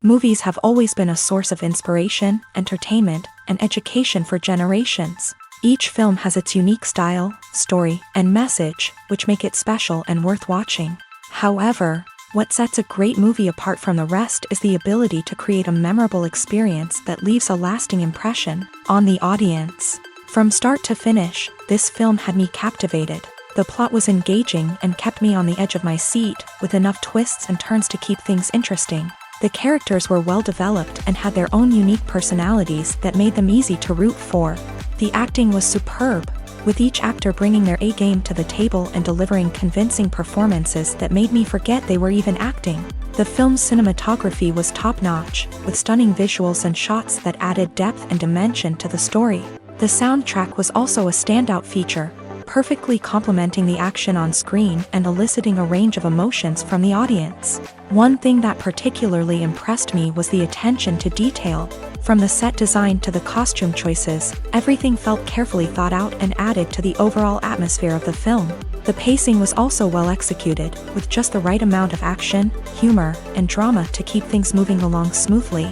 Movies have always been a source of inspiration, entertainment, and education for generations. Each film has its unique style, story, and message, which make it special and worth watching. However, what sets a great movie apart from the rest is the ability to create a memorable experience that leaves a lasting impression on the audience. From start to finish, this film had me captivated. The plot was engaging and kept me on the edge of my seat, with enough twists and turns to keep things interesting. The characters were well developed and had their own unique personalities that made them easy to root for. The acting was superb, with each actor bringing their A-game to the table and delivering convincing performances that made me forget they were even acting. The film's cinematography was top-notch, with stunning visuals and shots that added depth and dimension to the story. The soundtrack was also a standout feature, perfectly complementing the action on screen and eliciting a range of emotions from the audience. One thing that particularly impressed me was the attention to detail. From the set design to the costume choices, everything felt carefully thought out and added to the overall atmosphere of the film. The pacing was also well executed, with just the right amount of action, humor, and drama to keep things moving along smoothly.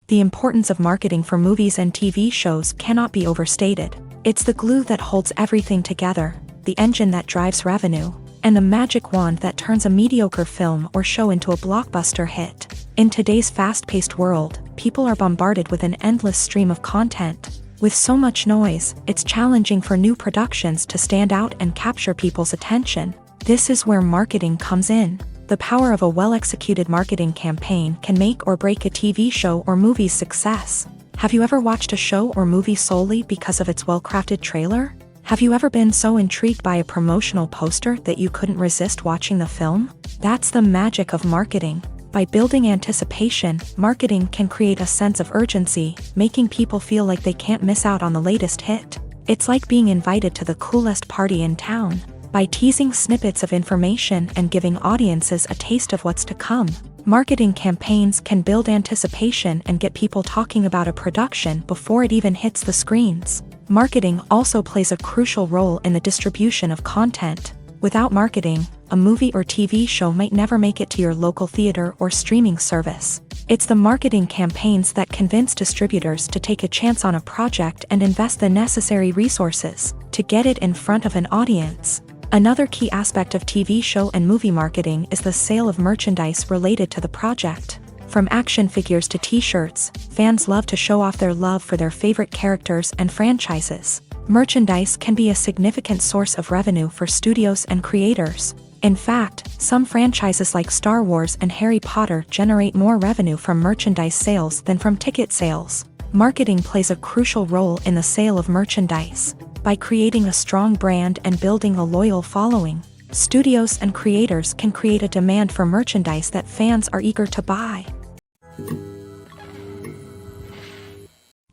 The importance of marketing for movies and TV shows cannot be overstated. It's the glue that holds everything together, the engine that drives revenue, and the magic wand that turns a mediocre film or show into a blockbuster hit. In today's fast-paced world, people are bombarded with an endless stream of content. With so much noise, it's challenging for new productions to stand out and capture people's attention. This is where marketing comes in. The power of a well-executed marketing campaign can make or break a TV show or movie's success. Have you ever watched a show or movie solely because of its well-crafted trailer? Have you ever been so intrigued by a promotional poster that you couldn't resist watching the film? That's the magic of marketing. By building anticipation, marketing can create a sense of urgency, making people feel like they can't miss out on the latest hit. It's like being invited to the coolest party in town. By teasing snippets of information and giving audiences a taste of what's to come, marketing campaigns can build anticipation and get people talking about a production before it even hits the screens. Marketing also plays a crucial role in the distribution of content. Without marketing, a movie or TV show might never make it to your local theater or streaming service. It's the marketing campaigns that convince distributors to take a chance on a project and invest the necessary resources to get it in front of an audience. Another key aspect of TV show and movie marketing is the sale of merchandise related to the project. From action figures to t-shirts, fans love to show off their love for their favorite characters and franchises. Merchandise can be a significant source of revenue for studios and creators. In fact, some franchises like Star Wars and Harry Potter generate more revenue from merchandise sales than from ticket sales. Marketing plays a crucial role in the sale of merchandise. By creating a strong brand and building a loyal following, studios and creators can create a demand for merchandise that fans are eager to buy.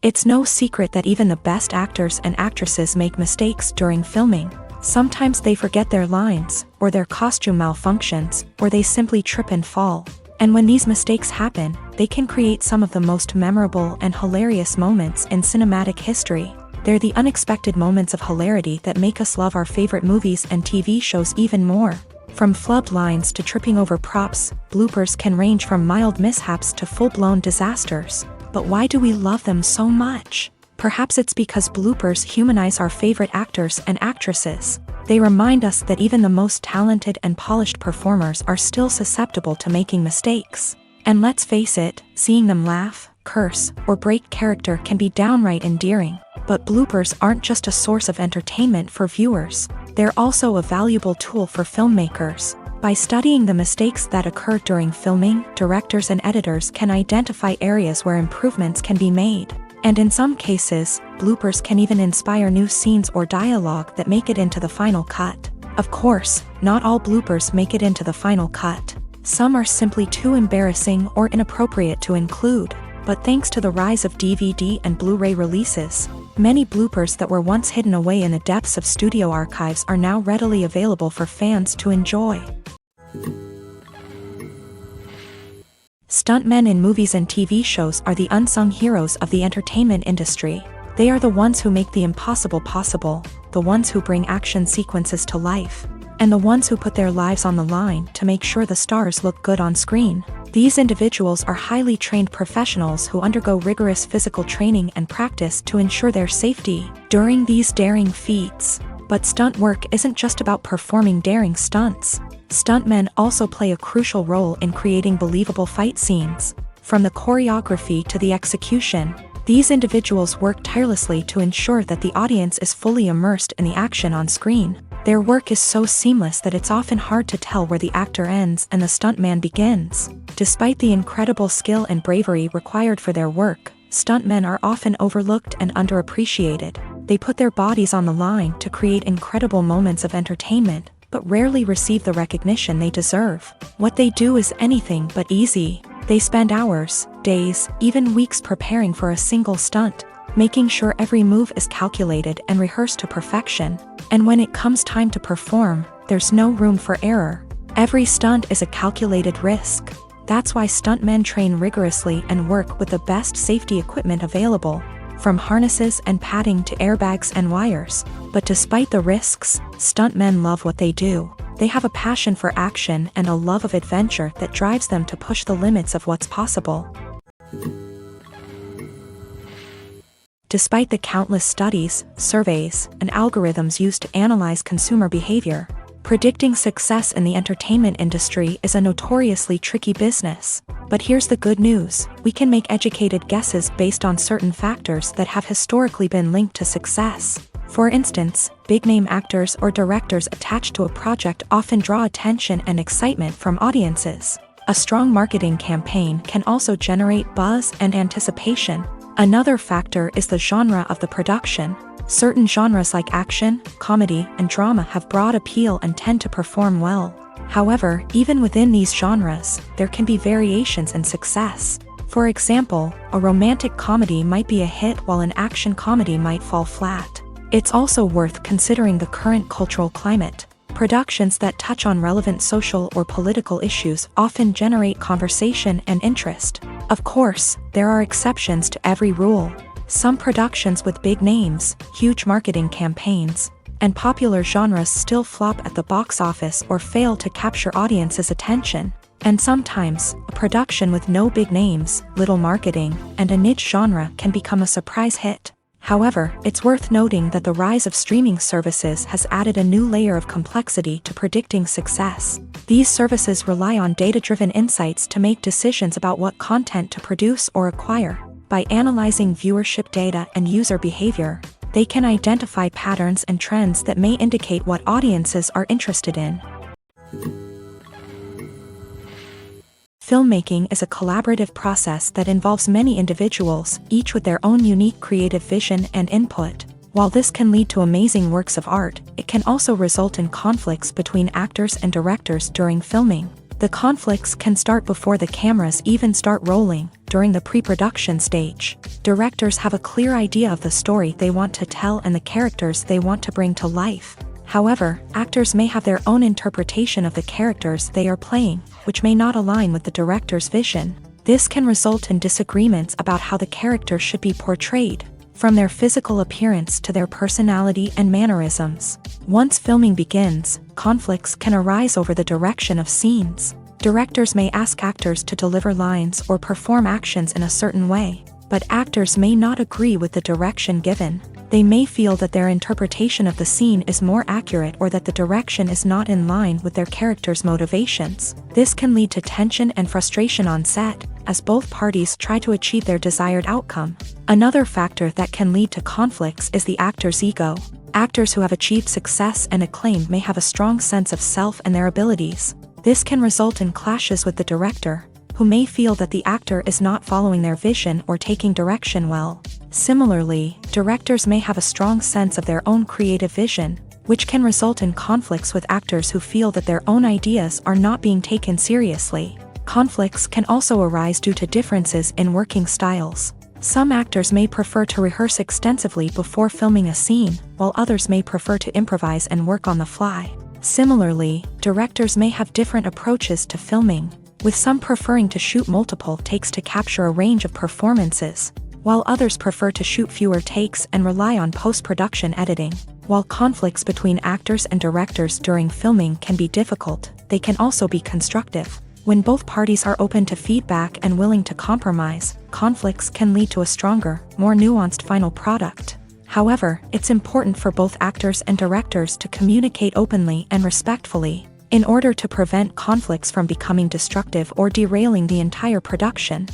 It's no secret that even the best actors and actresses make mistakes during filming. Sometimes they forget their lines, or their costume malfunctions, or they simply trip and fall. And when these mistakes happen, they can create some of the most memorable and hilarious moments in cinematic history. They're the unexpected moments of hilarity that make us love our favorite movies and TV shows even more. From flubbed lines to tripping over props, bloopers can range from mild mishaps to full-blown disasters. But why do we love them so much? Perhaps it's because bloopers humanize our favorite actors and actresses. They remind us that even the most talented and polished performers are still susceptible to making mistakes. And let's face it, seeing them laugh, curse, or break character can be downright endearing. But bloopers aren't just a source of entertainment for viewers. They're also a valuable tool for filmmakers. By studying the mistakes that occur during filming, directors and editors can identify areas where improvements can be made. And in some cases, bloopers can even inspire new scenes or dialogue that make it into the final cut. Of course, not all bloopers make it into the final cut. Some are simply too embarrassing or inappropriate to include. But thanks to the rise of DVD and Blu-ray releases, many bloopers that were once hidden away in the depths of studio archives are now readily available for fans to enjoy. Stuntmen in movies and TV shows are the unsung heroes of the entertainment industry. They are the ones who make the impossible possible, the ones who bring action sequences to life. and the ones who put their lives on the line to make sure the stars look good on screen. These individuals are highly trained professionals who undergo rigorous physical training and practice to ensure their safety during these daring feats. But stunt work isn't just about performing daring stunts. Stuntmen also play a crucial role in creating believable fight scenes. From the choreography to the execution, these individuals work tirelessly to ensure that the audience is fully immersed in the action on screen. Their work is so seamless that it's often hard to tell where the actor ends and the stuntman begins. Despite the incredible skill and bravery required for their work, stuntmen are often overlooked and underappreciated. They put their bodies on the line to create incredible moments of entertainment, but rarely receive the recognition they deserve. What they do is anything but easy. They spend hours, days, even weeks preparing for a single stunt, making sure every move is calculated and rehearsed to perfection. And when it comes time to perform, there's no room for error. Every stunt is a calculated risk. That's why stuntmen train rigorously and work with the best safety equipment available, from harnesses and padding to airbags and wires. But despite the risks, stuntmen love what they do. They have a passion for action and a love of adventure that drives them to push the limits of what's possible. Despite the countless studies, surveys, and algorithms used to analyze consumer behavior, predicting success in the entertainment industry is a notoriously tricky business. But here's the good news: we can make educated guesses based on certain factors that have historically been linked to success. For instance, big-name actors or directors attached to a project often draw attention and excitement from audiences. A strong marketing campaign can also generate buzz and anticipation. Another factor is the genre of the production. Certain genres like action, comedy, and drama have broad appeal and tend to perform well. However, even within these genres, there can be variations in success. For example, a romantic comedy might be a hit while an action comedy might fall flat. It's also worth considering the current cultural climate. Productions that touch on relevant social or political issues often generate conversation and interest. Of course, there are exceptions to every rule. Some productions with big names, huge marketing campaigns, and popular genres still flop at the box office or fail to capture audiences' attention. And sometimes, a production with no big names, little marketing, and a niche genre can become a surprise hit. However, it's worth noting that the rise of streaming services has added a new layer of complexity to predicting success. These services rely on data-driven insights to make decisions about what content to produce or acquire. By analyzing viewership data and user behavior, they can identify patterns and trends that may indicate what audiences are interested in. Filmmaking is a collaborative process that involves many individuals, each with their own unique creative vision and input. While this can lead to amazing works of art, it can also result in conflicts between actors and directors during filming. The conflicts can start before the cameras even start rolling, during the pre-production stage. Directors have a clear idea of the story they want to tell and the characters they want to bring to life. However, actors may have their own interpretation of the characters they are playing, which may not align with the director's vision. This can result in disagreements about how the character should be portrayed, from their physical appearance to their personality and mannerisms. Once filming begins, conflicts can arise over the direction of scenes. Directors may ask actors to deliver lines or perform actions in a certain way, but actors may not agree with the direction given. They may feel that their interpretation of the scene is more accurate or that the direction is not in line with their character's motivations. This can lead to tension and frustration on set, as both parties try to achieve their desired outcome. Another factor that can lead to conflicts is the actor's ego. Actors who have achieved success and acclaim may have a strong sense of self and their abilities. This can result in clashes with the director, who may feel that the actor is not following their vision or taking direction well. Similarly, directors may have a strong sense of their own creative vision, which can result in conflicts with actors who feel that their own ideas are not being taken seriously. Conflicts can also arise due to differences in working styles. Some actors may prefer to rehearse extensively before filming a scene, while others may prefer to improvise and work on the fly. Similarly, directors may have different approaches to filming, with some preferring to shoot multiple takes to capture a range of performances, while others prefer to shoot fewer takes and rely on post-production editing. While conflicts between actors and directors during filming can be difficult, they can also be constructive. When both parties are open to feedback and willing to compromise, conflicts can lead to a stronger, more nuanced final product. However, it's important for both actors and directors to communicate openly and respectfully, in order to prevent conflicts from becoming destructive or derailing the entire production.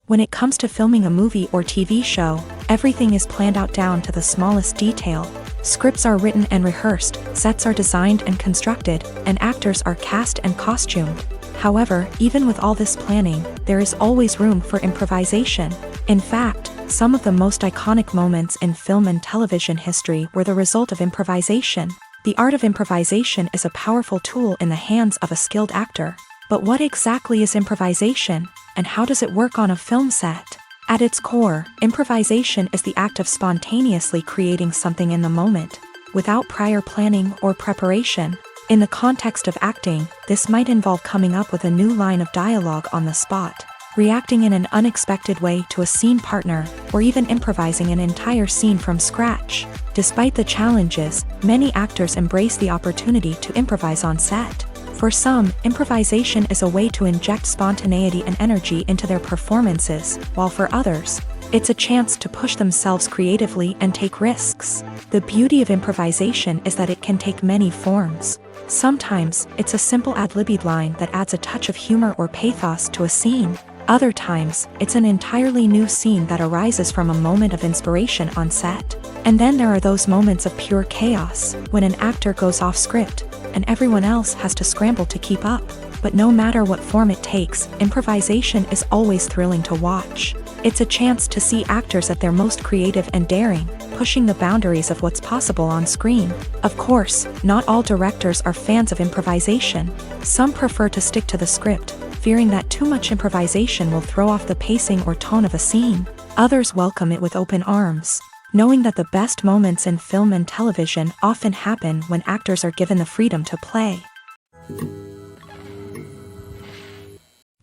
When it comes to filming a movie or TV show, everything is planned out down to the smallest detail. Scripts are written and rehearsed, sets are designed and constructed, and actors are cast and costumed. However, even with all this planning, there is always room for improvisation. In fact, some of the most iconic moments in film and television history were the result of improvisation. The art of improvisation is a powerful tool in the hands of a skilled actor. But what exactly is improvisation, and how does it work on a film set? At its core, improvisation is the act of spontaneously creating something in the moment, without prior planning or preparation. In the context of acting, this might involve coming up with a new line of dialogue on the spot, reacting in an unexpected way to a scene partner, or even improvising an entire scene from scratch. Despite the challenges, many actors embrace the opportunity to improvise on set. For some, improvisation is a way to inject spontaneity and energy into their performances, while for others, it's a chance to push themselves creatively and take risks. The beauty of improvisation is that it can take many forms. Sometimes, it's a simple ad-libbed line that adds a touch of humor or pathos to a scene. Other times, it's an entirely new scene that arises from a moment of inspiration on set. And then there are those moments of pure chaos, when an actor goes off script, and everyone else has to scramble to keep up. But no matter what form it takes, improvisation is always thrilling to watch. It's a chance to see actors at their most creative and daring, pushing the boundaries of what's possible on screen. Of course, not all directors are fans of improvisation. Some prefer to stick to the script, fearing that too much improvisation will throw off the pacing or tone of a scene. Others welcome it with open arms, knowing that the best moments in film and television often happen when actors are given the freedom to play.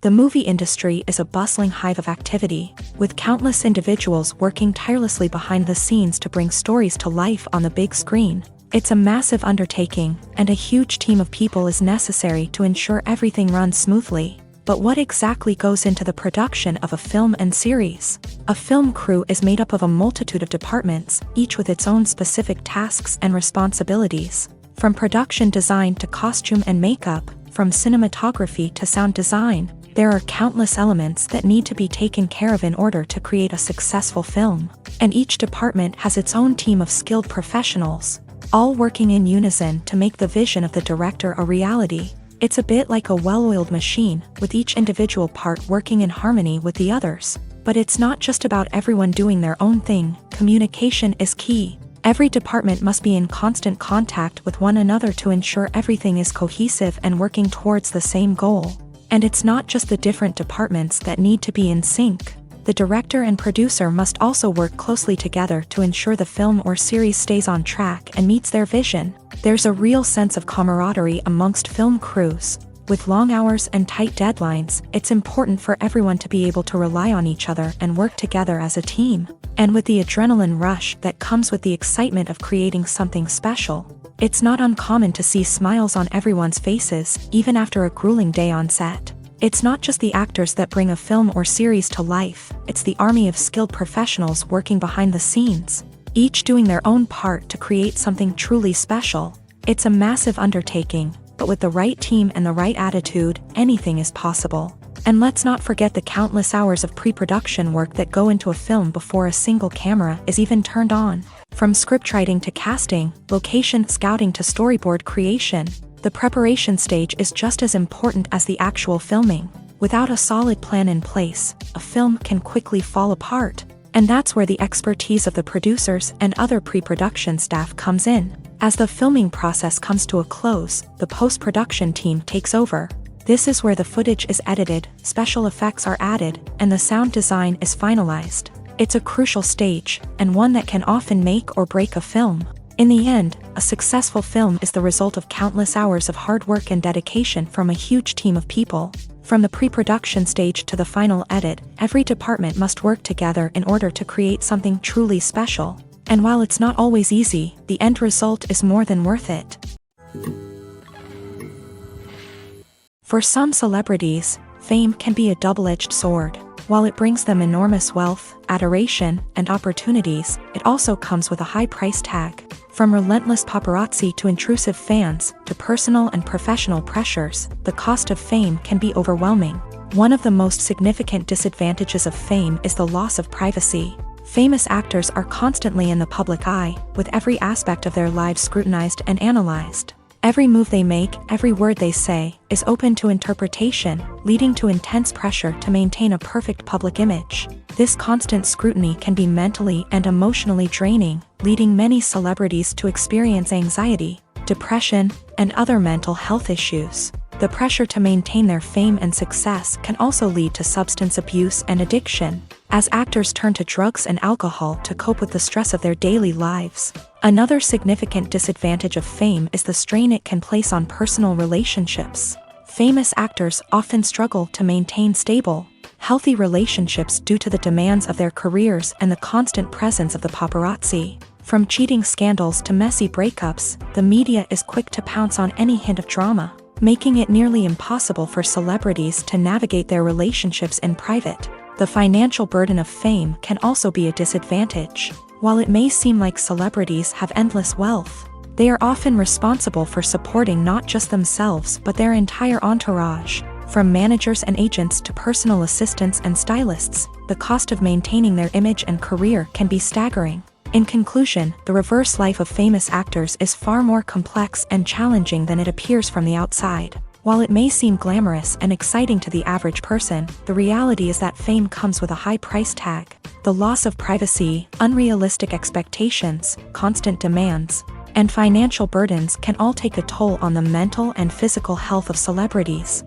The movie industry is a bustling hive of activity, with countless individuals working tirelessly behind the scenes to bring stories to life on the big screen. It's a massive undertaking, and a huge team of people is necessary to ensure everything runs smoothly. But what exactly goes into the production of a film and series? A film crew is made up of a multitude of departments, each with its own specific tasks and responsibilities. From production design to costume and makeup, from cinematography to sound design, there are countless elements that need to be taken care of in order to create a successful film. And each department has its own team of skilled professionals, all working in unison to make the vision of the director a reality. It's a bit like a well-oiled machine, with each individual part working in harmony with the others. But it's not just about everyone doing their own thing. Communication is key. Every department must be in constant contact with one another to ensure everything is cohesive and working towards the same goal. And it's not just the different departments that need to be in sync. The director and producer must also work closely together to ensure the film or series stays on track and meets their vision. There's a real sense of camaraderie amongst film crews. With long hours and tight deadlines, it's important for everyone to be able to rely on each other and work together as a team. And with the adrenaline rush that comes with the excitement of creating something special, it's not uncommon to see smiles on everyone's faces, even after a grueling day on set. It's not just the actors that bring a film or series to life, it's the army of skilled professionals working behind the scenes, each doing their own part to create something truly special. It's a massive undertaking, but with the right team and the right attitude, anything is possible. And let's not forget the countless hours of pre-production work that go into a film before a single camera is even turned on. From scriptwriting to casting, location scouting to storyboard creation, the preparation stage is just as important as the actual filming. Without a solid plan in place, a film can quickly fall apart. And that's where the expertise of the producers and other pre-production staff comes in. As the filming process comes to a close, the post-production team takes over. This is where the footage is edited, special effects are added, and the sound design is finalized. It's a crucial stage, and one that can often make or break a film. In the end, a successful film is the result of countless hours of hard work and dedication from a huge team of people. From the pre-production stage to the final edit, every department must work together in order to create something truly special. And while it's not always easy, the end result is more than worth it. For some celebrities, fame can be a double-edged sword. While it brings them enormous wealth, adoration, and opportunities, it also comes with a high price tag. From relentless paparazzi to intrusive fans, to personal and professional pressures, the cost of fame can be overwhelming. One of the most significant disadvantages of fame is the loss of privacy. Famous actors are constantly in the public eye, with every aspect of their lives scrutinized and analyzed. Every move they make, every word they say, is open to interpretation, leading to intense pressure to maintain a perfect public image. This constant scrutiny can be mentally and emotionally draining, leading many celebrities to experience anxiety, depression, and other mental health issues. The pressure to maintain their fame and success can also lead to substance abuse and addiction, as actors turn to drugs and alcohol to cope with the stress of their daily lives. Another significant disadvantage of fame is the strain it can place on personal relationships. Famous actors often struggle to maintain stable, healthy relationships due to the demands of their careers and the constant presence of the paparazzi. From cheating scandals to messy breakups, the media is quick to pounce on any hint of drama, making it nearly impossible for celebrities to navigate their relationships in private. The financial burden of fame can also be a disadvantage. While it may seem like celebrities have endless wealth, they are often responsible for supporting not just themselves but their entire entourage. From managers and agents to personal assistants and stylists, the cost of maintaining their image and career can be staggering. In conclusion, the reverse life of famous actors is far more complex and challenging than it appears from the outside. While it may seem glamorous and exciting to the average person, the reality is that fame comes with a high price tag. The loss of privacy, unrealistic expectations, constant demands, and financial burdens can all take a toll on the mental and physical health of celebrities.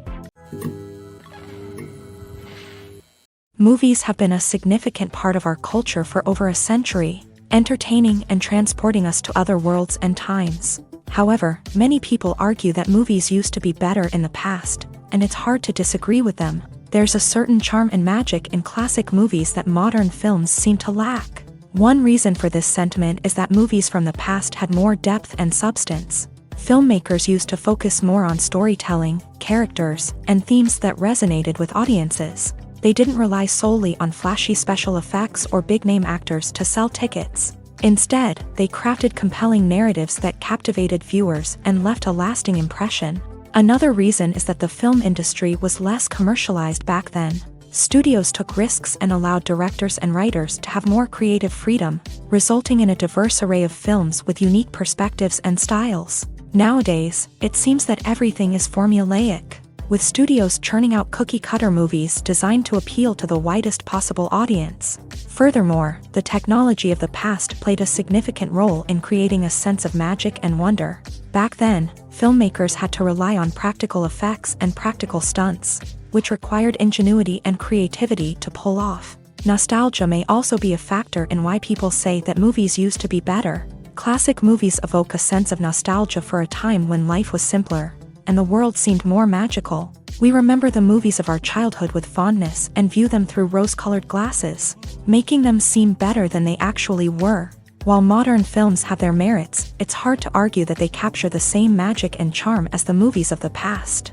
Movies have been a significant part of our culture for over a century, entertaining and transporting us to other worlds and times. However, many people argue that movies used to be better in the past, and it's hard to disagree with them. There's a certain charm and magic in classic movies that modern films seem to lack. One reason for this sentiment is that movies from the past had more depth and substance. Filmmakers used to focus more on storytelling, characters, and themes that resonated with audiences. They didn't rely solely on flashy special effects or big-name actors to sell tickets. Instead, they crafted compelling narratives that captivated viewers and left a lasting impression. Another reason is that the film industry was less commercialized back then. Studios took risks and allowed directors and writers to have more creative freedom, resulting in a diverse array of films with unique perspectives and styles. Nowadays, it seems that everything is formulaic, with studios churning out cookie-cutter movies designed to appeal to the widest possible audience. Furthermore, the technology of the past played a significant role in creating a sense of magic and wonder. Back then, filmmakers had to rely on practical effects and practical stunts, which required ingenuity and creativity to pull off. Nostalgia may also be a factor in why people say that movies used to be better. Classic movies evoke a sense of nostalgia for a time when life was simpler, and the world seemed more magical. We remember the movies of our childhood with fondness and view them through rose-colored glasses, making them seem better than they actually were. While modern films have their merits, it's hard to argue that they capture the same magic and charm as the movies of the past.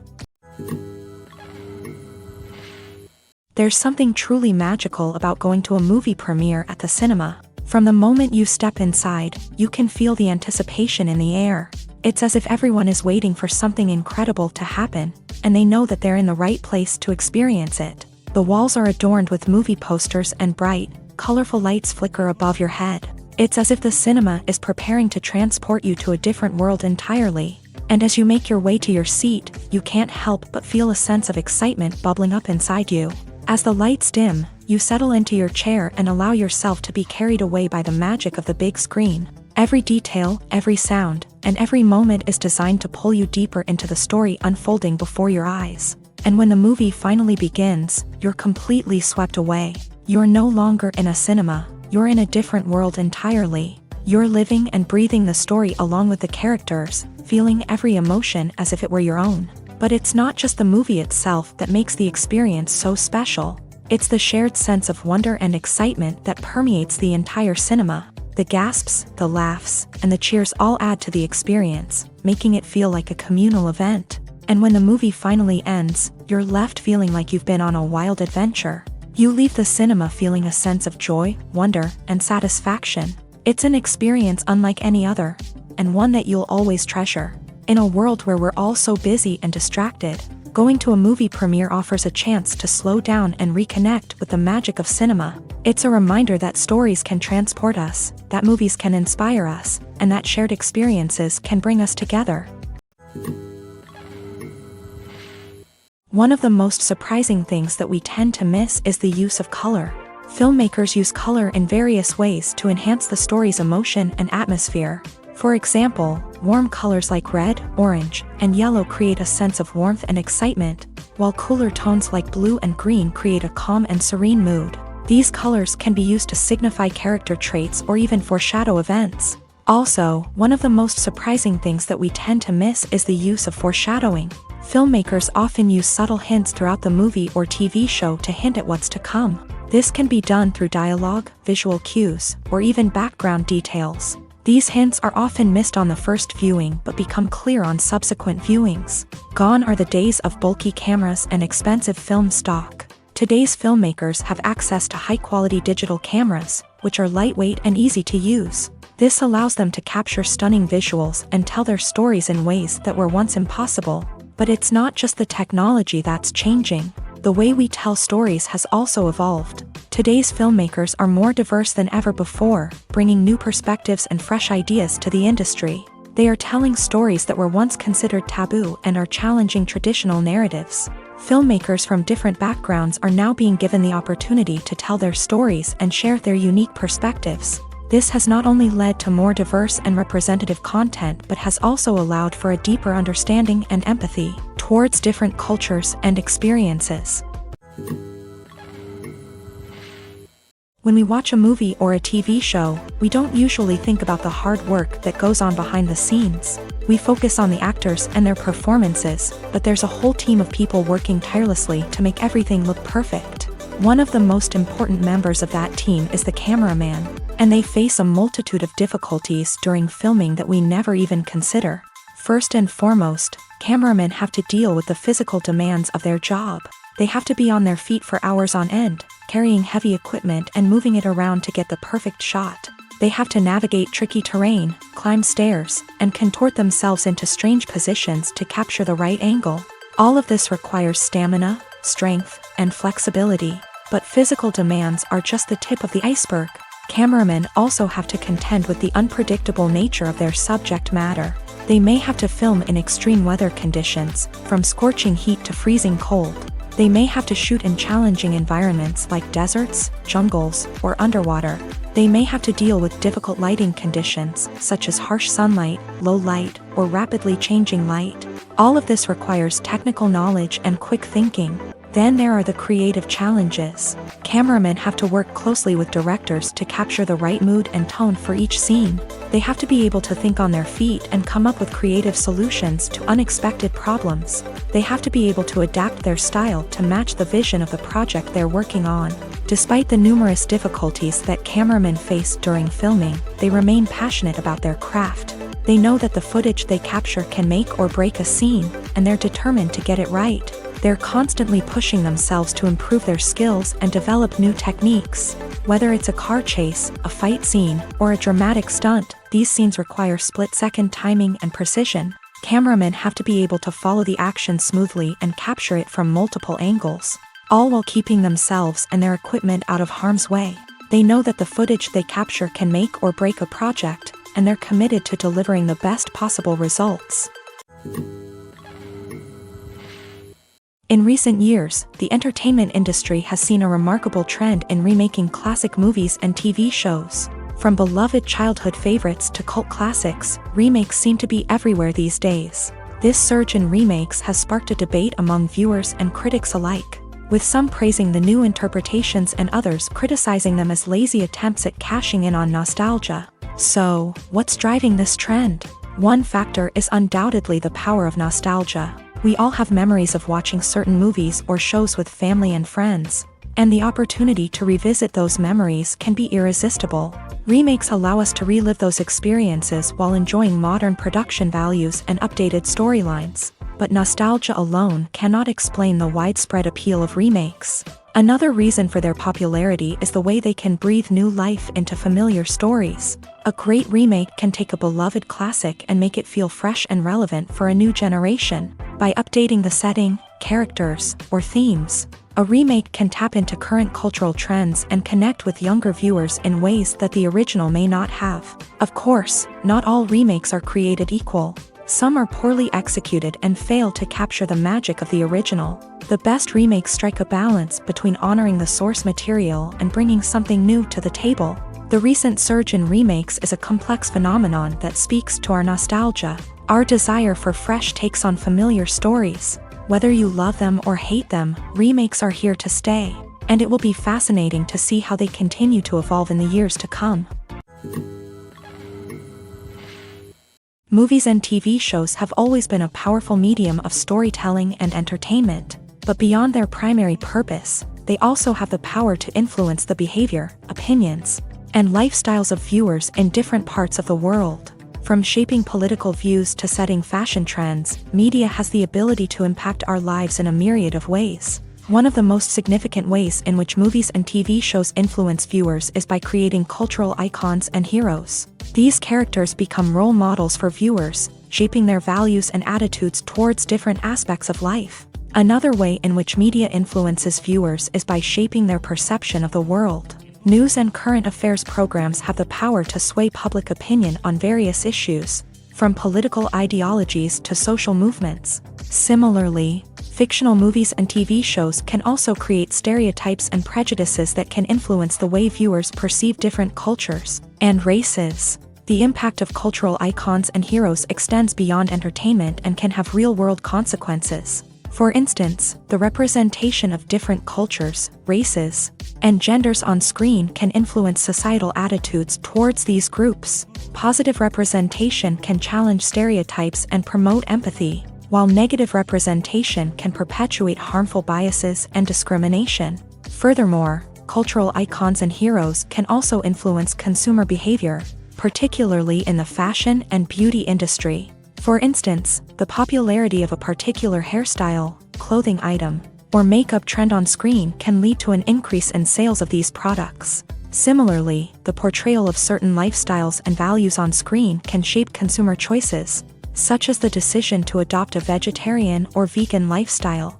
There's something truly magical about going to a movie premiere at the cinema. From the moment you step inside, you can feel the anticipation in the air. It's as if everyone is waiting for something incredible to happen, and they know that they're in the right place to experience it. The walls are adorned with movie posters and bright, colorful lights flicker above your head. It's as if the cinema is preparing to transport you to a different world entirely. And as you make your way to your seat, you can't help but feel a sense of excitement bubbling up inside you. As the lights dim, you settle into your chair and allow yourself to be carried away by the magic of the big screen. Every detail, every sound, and every moment is designed to pull you deeper into the story unfolding before your eyes. And when the movie finally begins, you're completely swept away. You're no longer in a cinema, you're in a different world entirely. You're living and breathing the story along with the characters, feeling every emotion as if it were your own. But it's not just the movie itself that makes the experience so special. It's the shared sense of wonder and excitement that permeates the entire cinema. The gasps, the laughs, and the cheers all add to the experience, making it feel like a communal event. And when the movie finally ends, you're left feeling like you've been on a wild adventure. You leave the cinema feeling a sense of joy, wonder, and satisfaction. It's an experience unlike any other, and one that you'll always treasure. In a world where we're all so busy and distracted, going to a movie premiere offers a chance to slow down and reconnect with the magic of cinema. It's a reminder that stories can transport us, that movies can inspire us, and that shared experiences can bring us together. One of the most surprising things that we tend to miss is the use of color. Filmmakers use color in various ways to enhance the story's emotion and atmosphere. For example, warm colors like red, orange, and yellow create a sense of warmth and excitement, while cooler tones like blue and green create a calm and serene mood. These colors can be used to signify character traits or even foreshadow events. Also, one of the most surprising things that we tend to miss is the use of foreshadowing. Filmmakers often use subtle hints throughout the movie or TV show to hint at what's to come. This can be done through dialogue, visual cues, or even background details. These hints are often missed on the first viewing but become clear on subsequent viewings. Gone are the days of bulky cameras and expensive film stock. Today's filmmakers have access to high-quality digital cameras, which are lightweight and easy to use. This allows them to capture stunning visuals and tell their stories in ways that were once impossible. But it's not just the technology that's changing. The way we tell stories has also evolved. Today's filmmakers are more diverse than ever before, bringing new perspectives and fresh ideas to the industry. They are telling stories that were once considered taboo and are challenging traditional narratives. Filmmakers from different backgrounds are now being given the opportunity to tell their stories and share their unique perspectives. This has not only led to more diverse and representative content but has also allowed for a deeper understanding and empathy towards different cultures and experiences. When we watch a movie or a TV show, we don't usually think about the hard work that goes on behind the scenes. We focus on the actors and their performances, but there's a whole team of people working tirelessly to make everything look perfect. One of the most important members of that team is the cameraman, and they face a multitude of difficulties during filming that we never even consider. First and foremost, cameramen have to deal with the physical demands of their job. They have to be on their feet for hours on end, carrying heavy equipment and moving it around to get the perfect shot. They have to navigate tricky terrain, climb stairs, and contort themselves into strange positions to capture the right angle. All of this requires stamina, strength, and flexibility. But physical demands are just the tip of the iceberg. Cameramen also have to contend with the unpredictable nature of their subject matter. They may have to film in extreme weather conditions, from scorching heat to freezing cold. They may have to shoot in challenging environments like deserts, jungles, or underwater. They may have to deal with difficult lighting conditions, such as harsh sunlight, low light, or rapidly changing light. All of this requires technical knowledge and quick thinking. Then there are the creative challenges. Cameramen have to work closely with directors to capture the right mood and tone for each scene. They have to be able to think on their feet and come up with creative solutions to unexpected problems. They have to be able to adapt their style to match the vision of the project they're working on. Despite the numerous difficulties that cameramen face during filming, they remain passionate about their craft. They know that the footage they capture can make or break a scene, and they're determined to get it right. They're constantly pushing themselves to improve their skills and develop new techniques. Whether it's a car chase, a fight scene, or a dramatic stunt, these scenes require split-second timing and precision. Cameramen have to be able to follow the action smoothly and capture it from multiple angles, all while keeping themselves and their equipment out of harm's way. They know that the footage they capture can make or break a project, and they're committed to delivering the best possible results. In recent years, the entertainment industry has seen a remarkable trend in remaking classic movies and TV shows. From beloved childhood favorites to cult classics, remakes seem to be everywhere these days. This surge in remakes has sparked a debate among viewers and critics alike, with some praising the new interpretations and others criticizing them as lazy attempts at cashing in on nostalgia. So, what's driving this trend? One factor is undoubtedly the power of nostalgia. We all have memories of watching certain movies or shows with family and friends, and the opportunity to revisit those memories can be irresistible. Remakes allow us to relive those experiences while enjoying modern production values and updated storylines. But nostalgia alone cannot explain the widespread appeal of remakes. Another reason for their popularity is the way they can breathe new life into familiar stories. A great remake can take a beloved classic and make it feel fresh and relevant for a new generation. By updating the setting, characters, or themes, a remake can tap into current cultural trends and connect with younger viewers in ways that the original may not have. Of course, not all remakes are created equal. Some are poorly executed and fail to capture the magic of the original. The best remakes strike a balance between honoring the source material and bringing something new to the table. The recent surge in remakes is a complex phenomenon that speaks to our nostalgia, our desire for fresh takes on familiar stories. Whether you love them or hate them, remakes are here to stay, and it will be fascinating to see how they continue to evolve in the years to come. Movies and TV shows have always been a powerful medium of storytelling and entertainment, but beyond their primary purpose, they also have the power to influence the behavior, opinions, and lifestyles of viewers in different parts of the world. From shaping political views to setting fashion trends, media has the ability to impact our lives in a myriad of ways. One of the most significant ways in which movies and TV shows influence viewers is by creating cultural icons and heroes. These characters become role models for viewers, shaping their values and attitudes towards different aspects of life. Another way in which media influences viewers is by shaping their perception of the world. News and current affairs programs have the power to sway public opinion on various issues, from political ideologies to social movements. Similarly, fictional movies and TV shows can also create stereotypes and prejudices that can influence the way viewers perceive different cultures and races. The impact of cultural icons and heroes extends beyond entertainment and can have real-world consequences. For instance, the representation of different cultures, races, and genders on screen can influence societal attitudes towards these groups. Positive representation can challenge stereotypes and promote empathy, while negative representation can perpetuate harmful biases and discrimination. Furthermore, cultural icons and heroes can also influence consumer behavior, particularly in the fashion and beauty industry. For instance, the popularity of a particular hairstyle, clothing item, or makeup trend on screen can lead to an increase in sales of these products. Similarly, the portrayal of certain lifestyles and values on screen can shape consumer choices, such as the decision to adopt a vegetarian or vegan lifestyle.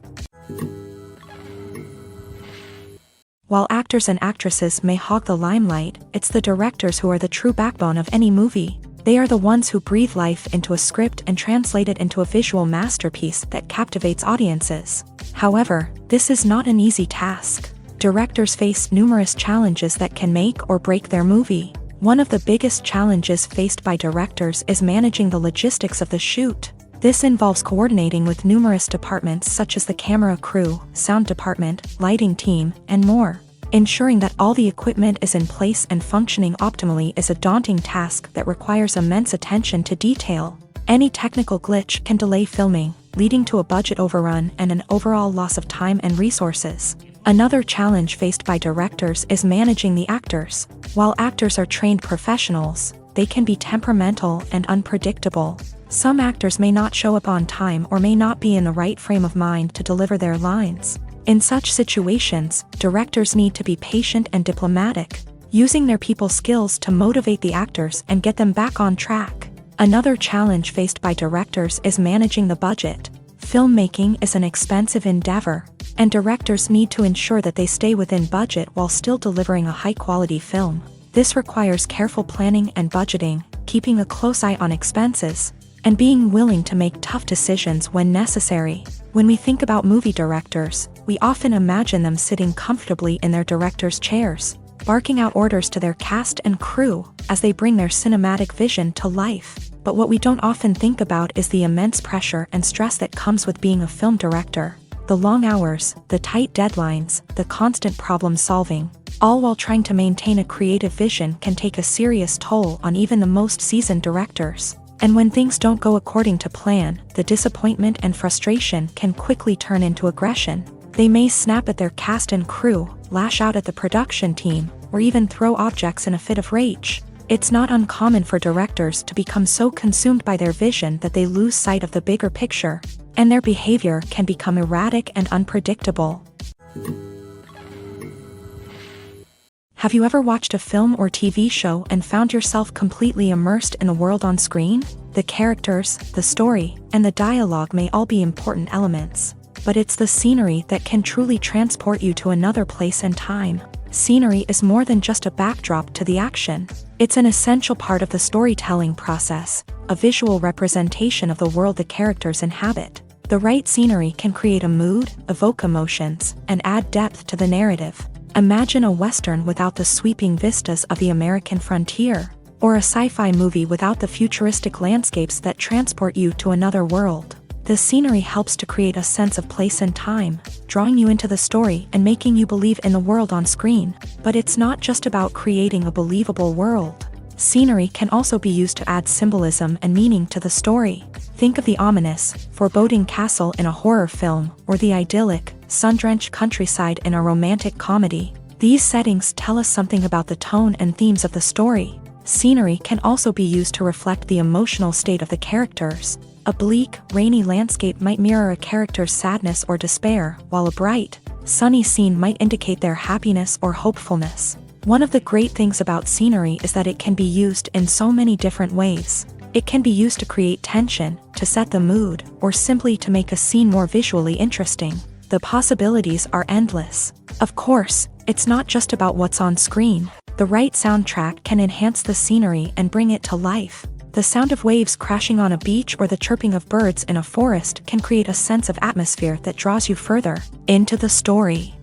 While actors and actresses may hog the limelight, it's the directors who are the true backbone of any movie. They are the ones who breathe life into a script and translate it into a visual masterpiece that captivates audiences. However, this is not an easy task. Directors face numerous challenges that can make or break their movie. One of the biggest challenges faced by directors is managing the logistics of the shoot. This involves coordinating with numerous departments such as the camera crew, sound department, lighting team, and more. Ensuring that all the equipment is in place and functioning optimally is a daunting task that requires immense attention to detail. Any technical glitch can delay filming, leading to a budget overrun and an overall loss of time and resources. Another challenge faced by directors is managing the actors. While actors are trained professionals, they can be temperamental and unpredictable. Some actors may not show up on time or may not be in the right frame of mind to deliver their lines. In such situations, directors need to be patient and diplomatic, using their people skills to motivate the actors and get them back on track. Another challenge faced by directors is managing the budget. Filmmaking is an expensive endeavor, and directors need to ensure that they stay within budget while still delivering a high-quality film. This requires careful planning and budgeting, keeping a close eye on expenses, and being willing to make tough decisions when necessary. When we think about movie directors, we often imagine them sitting comfortably in their director's chairs, barking out orders to their cast and crew as they bring their cinematic vision to life. But what we don't often think about is the immense pressure and stress that comes with being a film director. The long hours, the tight deadlines, the constant problem solving. all while trying to maintain a creative vision can take a serious toll on even the most seasoned directors. And when things don't go according to plan, the disappointment and frustration can quickly turn into aggression. They may snap at their cast and crew, lash out at the production team, or even throw objects in a fit of rage. It's not uncommon for directors to become so consumed by their vision that they lose sight of the bigger picture, and their behavior can become erratic and unpredictable. Have you ever watched a film or TV show and found yourself completely immersed in the world on screen? The characters, the story, and the dialogue may all be important elements, but it's the scenery that can truly transport you to another place and time. Scenery is more than just a backdrop to the action. It's an essential part of the storytelling process, a visual representation of the world the characters inhabit. The right scenery can create a mood, evoke emotions, and add depth to the narrative. Imagine a Western without the sweeping vistas of the American frontier, or a sci-fi movie without the futuristic landscapes that transport you to another world. The scenery helps to create a sense of place and time, drawing you into the story and making you believe in the world on screen. But it's not just about creating a believable world. Scenery can also be used to add symbolism and meaning to the story. Think of the ominous, foreboding castle in a horror film, or the idyllic, sun-drenched countryside in a romantic comedy. These settings tell us something about the tone and themes of the story. Scenery can also be used to reflect the emotional state of the characters. A bleak, rainy landscape might mirror a character's sadness or despair, while a bright, sunny scene might indicate their happiness or hopefulness. One of the great things about scenery is that it can be used in so many different ways. It can be used to create tension, to set the mood, or simply to make a scene more visually interesting. The possibilities are endless. Of course, it's not just about what's on screen. The right soundtrack can enhance the scenery and bring it to life. The sound of waves crashing on a beach or the chirping of birds in a forest can create a sense of atmosphere that draws you further into the story.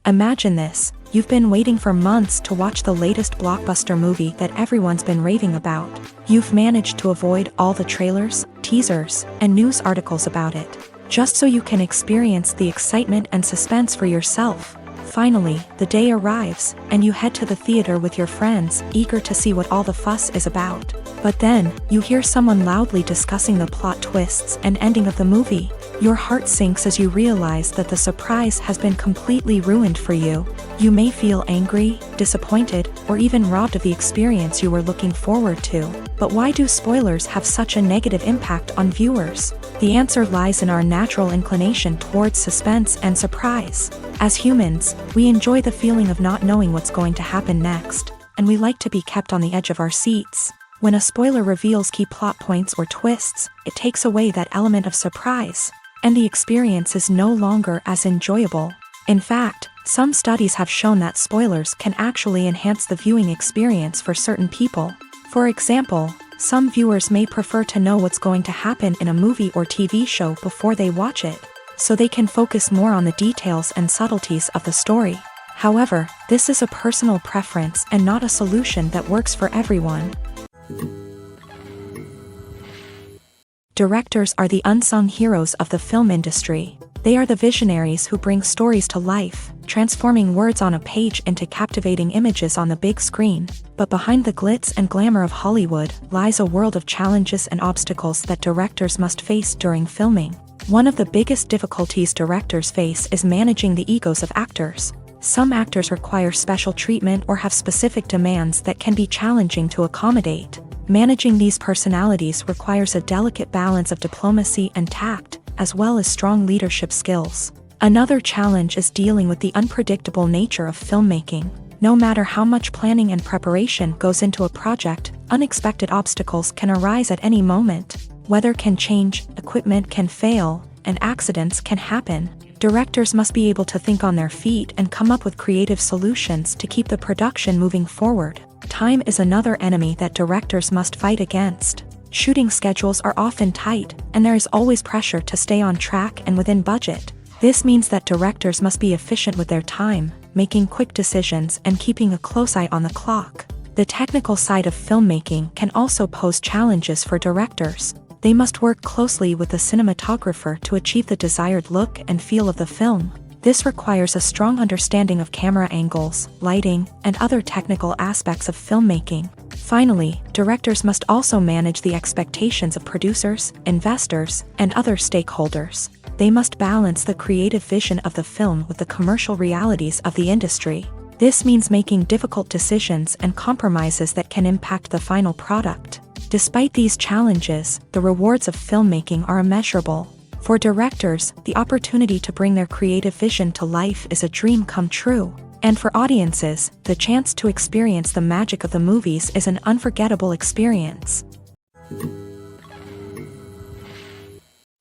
Imagine this: you've been waiting for months to watch the latest blockbuster movie that everyone's been raving about. You've managed to avoid all the trailers, teasers, and news articles about it, just so you can experience the excitement and suspense for yourself. Finally, the day arrives, and you head to the theater with your friends, eager to see what all the fuss is about. But then, you hear someone loudly discussing the plot twists and ending of the movie. Your heart sinks as you realize that the surprise has been completely ruined for you. You may feel angry, disappointed, or even robbed of the experience you were looking forward to. But why do spoilers have such a negative impact on viewers? The answer lies in our natural inclination towards suspense and surprise. As humans, we enjoy the feeling of not knowing what's going to happen next, and we like to be kept on the edge of our seats. When a spoiler reveals key plot points or twists, it takes away that element of surprise, and the experience is no longer as enjoyable. In fact, some studies have shown that spoilers can actually enhance the viewing experience for certain people. For example, some viewers may prefer to know what's going to happen in a movie or TV show before they watch it, so they can focus more on the details and subtleties of the story. However, this is a personal preference and not a solution that works for everyone. Directors are the unsung heroes of the film industry. They are the visionaries who bring stories to life, transforming words on a page into captivating images on the big screen. But behind the glitz and glamour of Hollywood lies a world of challenges and obstacles that directors must face during filming. One of the biggest difficulties directors face is managing the egos of actors. Some actors require special treatment or have specific demands that can be challenging to accommodate. Managing these personalities requires a delicate balance of diplomacy and tact, as well as strong leadership skills. Another challenge is dealing with the unpredictable nature of filmmaking. No matter how much planning and preparation goes into a project, unexpected obstacles can arise at any moment. Weather can change, equipment can fail, and accidents can happen. Directors must be able to think on their feet and come up with creative solutions to keep the production moving forward. Time is another enemy that directors must fight against. Shooting schedules are often tight, and there is always pressure to stay on track and within budget. This means that directors must be efficient with their time, making quick decisions and keeping a close eye on the clock. The technical side of filmmaking can also pose challenges for directors. They must work closely with the cinematographer to achieve the desired look and feel of the film. This requires a strong understanding of camera angles, lighting, and other technical aspects of filmmaking. Finally, directors must also manage the expectations of producers, investors, and other stakeholders. They must balance the creative vision of the film with the commercial realities of the industry. This means making difficult decisions and compromises that can impact the final product. Despite these challenges, the rewards of filmmaking are immeasurable. For directors, the opportunity to bring their creative vision to life is a dream come true. And for audiences, the chance to experience the magic of the movies is an unforgettable experience.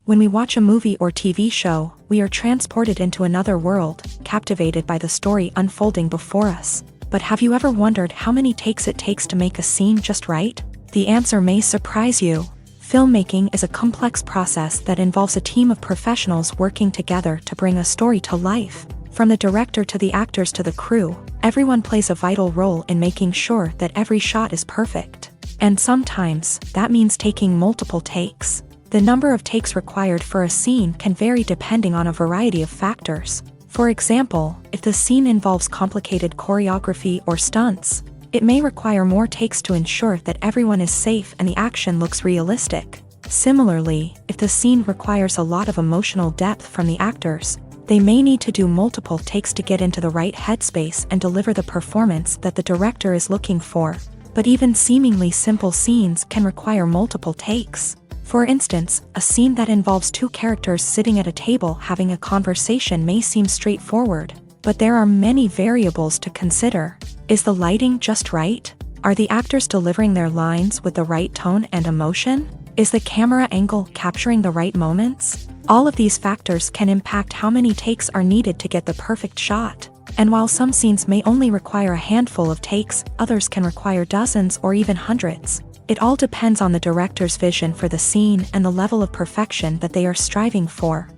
When we watch a movie or TV show, we are transported into another world, captivated by the story unfolding before us. But have you ever wondered how many takes it takes to make a scene just right? The answer may surprise you. Filmmaking is a complex process that involves a team of professionals working together to bring a story to life. From the director to the actors to the crew, everyone plays a vital role in making sure that every shot is perfect. And sometimes, that means taking multiple takes. The number of takes required for a scene can vary depending on a variety of factors. For example, if the scene involves complicated choreography or stunts, it may require more takes to ensure that everyone is safe and the action looks realistic. Similarly, if the scene requires a lot of emotional depth from the actors, they may need to do multiple takes to get into the right headspace and deliver the performance that the director is looking for. But even seemingly simple scenes can require multiple takes. For instance, a scene that involves two characters sitting at a table having a conversation may seem straightforward, but there are many variables to consider. Is the lighting just right? Are the actors delivering their lines with the right tone and emotion? Is the camera angle capturing the right moments? All of these factors can impact how many takes are needed to get the perfect shot. And while some scenes may only require a handful of takes, others can require dozens or even hundreds. It all depends on the director's vision for the scene and the level of perfection that they are striving for.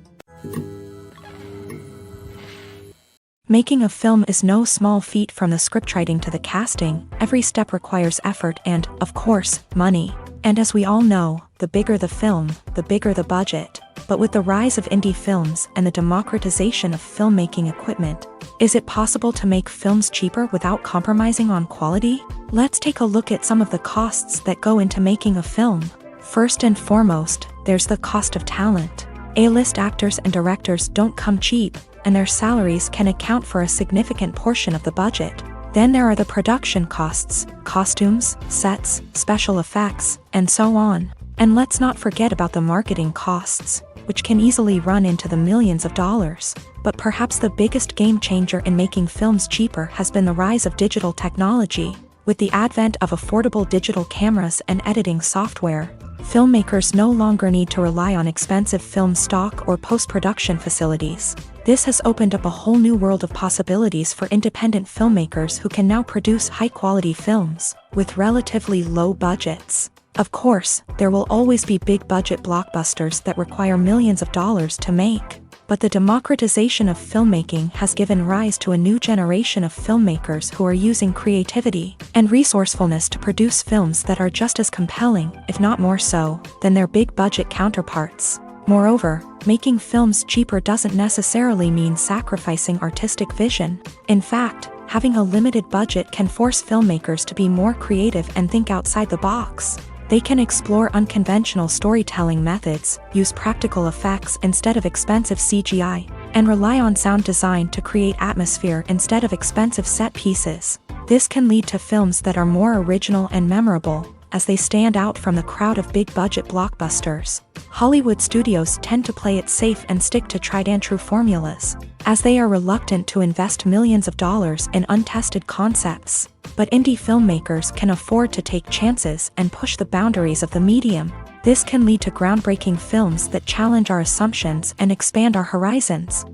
Making a film is no small feat. From the scriptwriting to the casting, every step requires effort and, of course, money. And as we all know, the bigger the film, the bigger the budget. But with the rise of indie films and the democratization of filmmaking equipment, is it possible to make films cheaper without compromising on quality? Let's take a look at some of the costs that go into making a film. First and foremost, there's the cost of talent. A-list actors and directors don't come cheap, and their salaries can account for a significant portion of the budget. Then there are the production costs, costumes, sets, special effects, and so on. And let's not forget about the marketing costs, which can easily run into the millions of dollars. But perhaps the biggest game changer in making films cheaper has been the rise of digital technology. With the advent of affordable digital cameras and editing software, filmmakers no longer need to rely on expensive film stock or post-production facilities. This has opened up a whole new world of possibilities for independent filmmakers who can now produce high-quality films with relatively low budgets. Of course, there will always be big-budget blockbusters that require millions of dollars to make. But the democratization of filmmaking has given rise to a new generation of filmmakers who are using creativity and resourcefulness to produce films that are just as compelling, if not more so, than their big-budget counterparts. Moreover, making films cheaper doesn't necessarily mean sacrificing artistic vision. In fact, having a limited budget can force filmmakers to be more creative and think outside the box. They can explore unconventional storytelling methods, use practical effects instead of expensive CGI, and rely on sound design to create atmosphere instead of expensive set pieces. This can lead to films that are more original and memorable, as they stand out from the crowd of big-budget blockbusters. Hollywood studios tend to play it safe and stick to tried-and-true formulas, as they are reluctant to invest millions of dollars in untested concepts. But indie filmmakers can afford to take chances and push the boundaries of the medium. This can lead to groundbreaking films that challenge our assumptions and expand our horizons.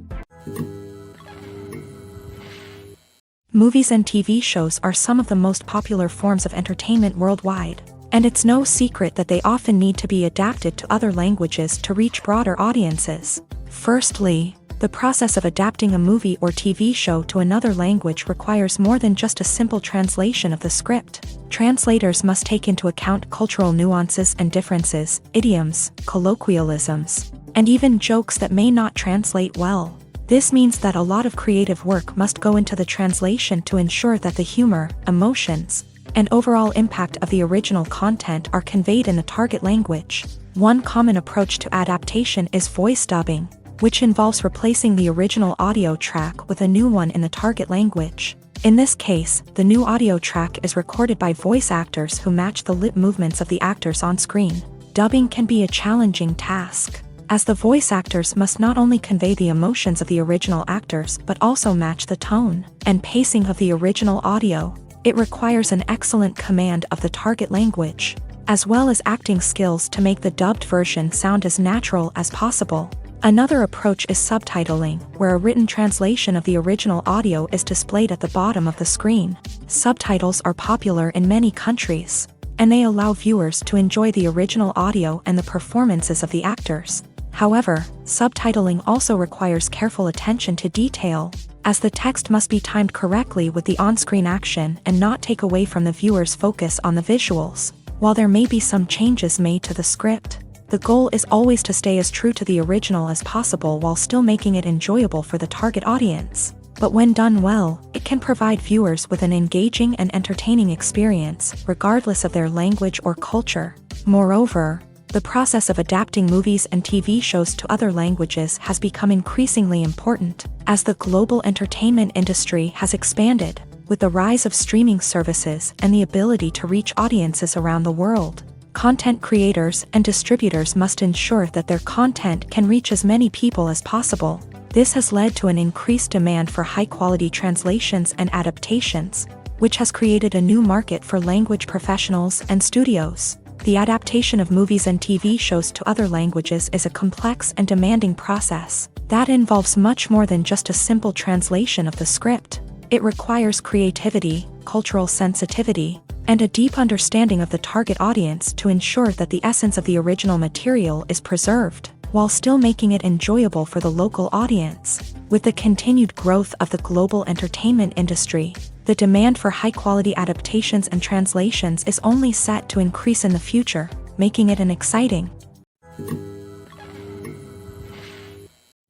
Movies and TV shows are some of the most popular forms of entertainment worldwide, and it's no secret that they often need to be adapted to other languages to reach broader audiences. Firstly, the process of adapting a movie or TV show to another language requires more than just a simple translation of the script. Translators must take into account cultural nuances and differences, idioms, colloquialisms, and even jokes that may not translate well. This means that a lot of creative work must go into the translation to ensure that the humor, emotions, and overall impact of the original content are conveyed in the target language. One common approach to adaptation is voice dubbing, which involves replacing the original audio track with a new one in the target language. In this case, the new audio track is recorded by voice actors who match the lip movements of the actors on screen. Dubbing can be a challenging task, as the voice actors must not only convey the emotions of the original actors but also match the tone and pacing of the original audio. It requires an excellent command of the target language, as well as acting skills to make the dubbed version sound as natural as possible. Another approach is subtitling, where a written translation of the original audio is displayed at the bottom of the screen. Subtitles are popular in many countries, and they allow viewers to enjoy the original audio and the performances of the actors. However, subtitling also requires careful attention to detail, as the text must be timed correctly with the on-screen action and not take away from the viewer's focus on the visuals. While there may be some changes made to the script, the goal is always to stay as true to the original as possible while still making it enjoyable for the target audience. But when done well, it can provide viewers with an engaging and entertaining experience, regardless of their language or culture. Moreover, the process of adapting movies and TV shows to other languages has become increasingly important, as the global entertainment industry has expanded, with the rise of streaming services and the ability to reach audiences around the world. Content creators and distributors must ensure that their content can reach as many people as possible. This has led to an increased demand for high-quality translations and adaptations, which has created a new market for language professionals and studios. The adaptation of movies and TV shows to other languages is a complex and demanding process that involves much more than just a simple translation of the script. It requires creativity, cultural sensitivity, and a deep understanding of the target audience to ensure that the essence of the original material is preserved, while still making it enjoyable for the local audience. With the continued growth of the global entertainment industry, the demand for high-quality adaptations and translations is only set to increase in the future, making it an exciting.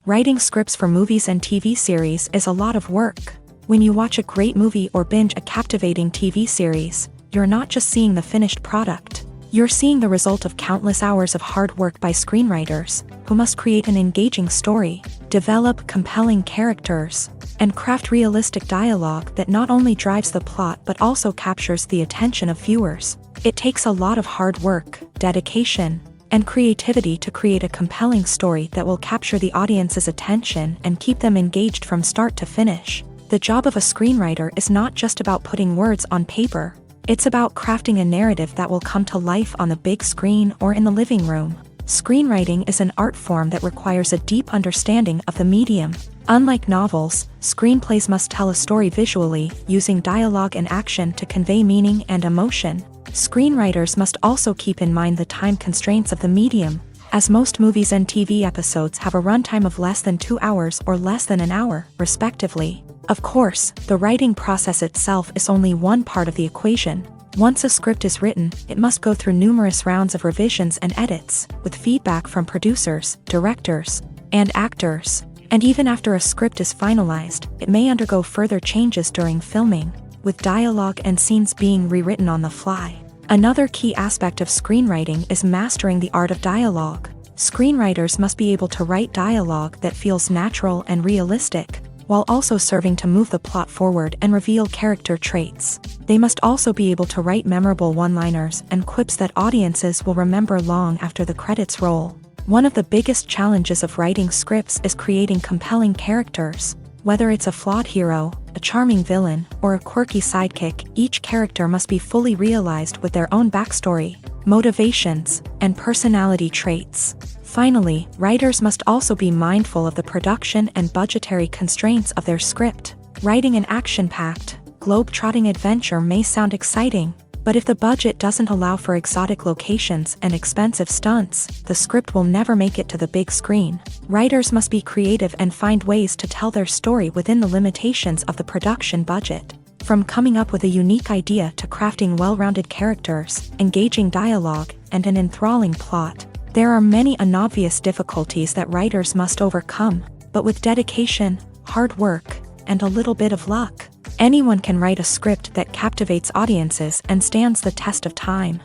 Writing scripts for movies and TV series is a lot of work. When you watch a great movie or binge a captivating TV series, you're not just seeing the finished product. You're seeing the result of countless hours of hard work by screenwriters, who must create an engaging story, develop compelling characters, and craft realistic dialogue that not only drives the plot but also captures the attention of viewers. It takes a lot of hard work, dedication, and creativity to create a compelling story that will capture the audience's attention and keep them engaged from start to finish. The job of a screenwriter is not just about putting words on paper. It's about crafting a narrative that will come to life on the big screen or in the living room. Screenwriting is an art form that requires a deep understanding of the medium. Unlike novels, screenplays must tell a story visually, using dialogue and action to convey meaning and emotion. Screenwriters must also keep in mind the time constraints of the medium, as most movies and TV episodes have a runtime of less than 2 hours or less than an hour, respectively. Of course, the writing process itself is only one part of the equation. Once a script is written, it must go through numerous rounds of revisions and edits, with feedback from producers, directors, and actors. And even after a script is finalized, it may undergo further changes during filming, with dialogue and scenes being rewritten on the fly. Another key aspect of screenwriting is mastering the art of dialogue. Screenwriters must be able to write dialogue that feels natural and realistic, while also serving to move the plot forward and reveal character traits. They must also be able to write memorable one-liners and quips that audiences will remember long after the credits roll. One of the biggest challenges of writing scripts is creating compelling characters. Whether it's a flawed hero, a charming villain, or a quirky sidekick, each character must be fully realized with their own backstory, motivations, and personality traits. Finally, writers must also be mindful of the production and budgetary constraints of their script. Writing an action-packed, globe-trotting adventure may sound exciting, but if the budget doesn't allow for exotic locations and expensive stunts, the script will never make it to the big screen. Writers must be creative and find ways to tell their story within the limitations of the production budget. From coming up with a unique idea to crafting well-rounded characters, engaging dialogue, and an enthralling plot, there are many unobvious difficulties that writers must overcome. But with dedication, hard work, and a little bit of luck, anyone can write a script that captivates audiences and stands the test of time.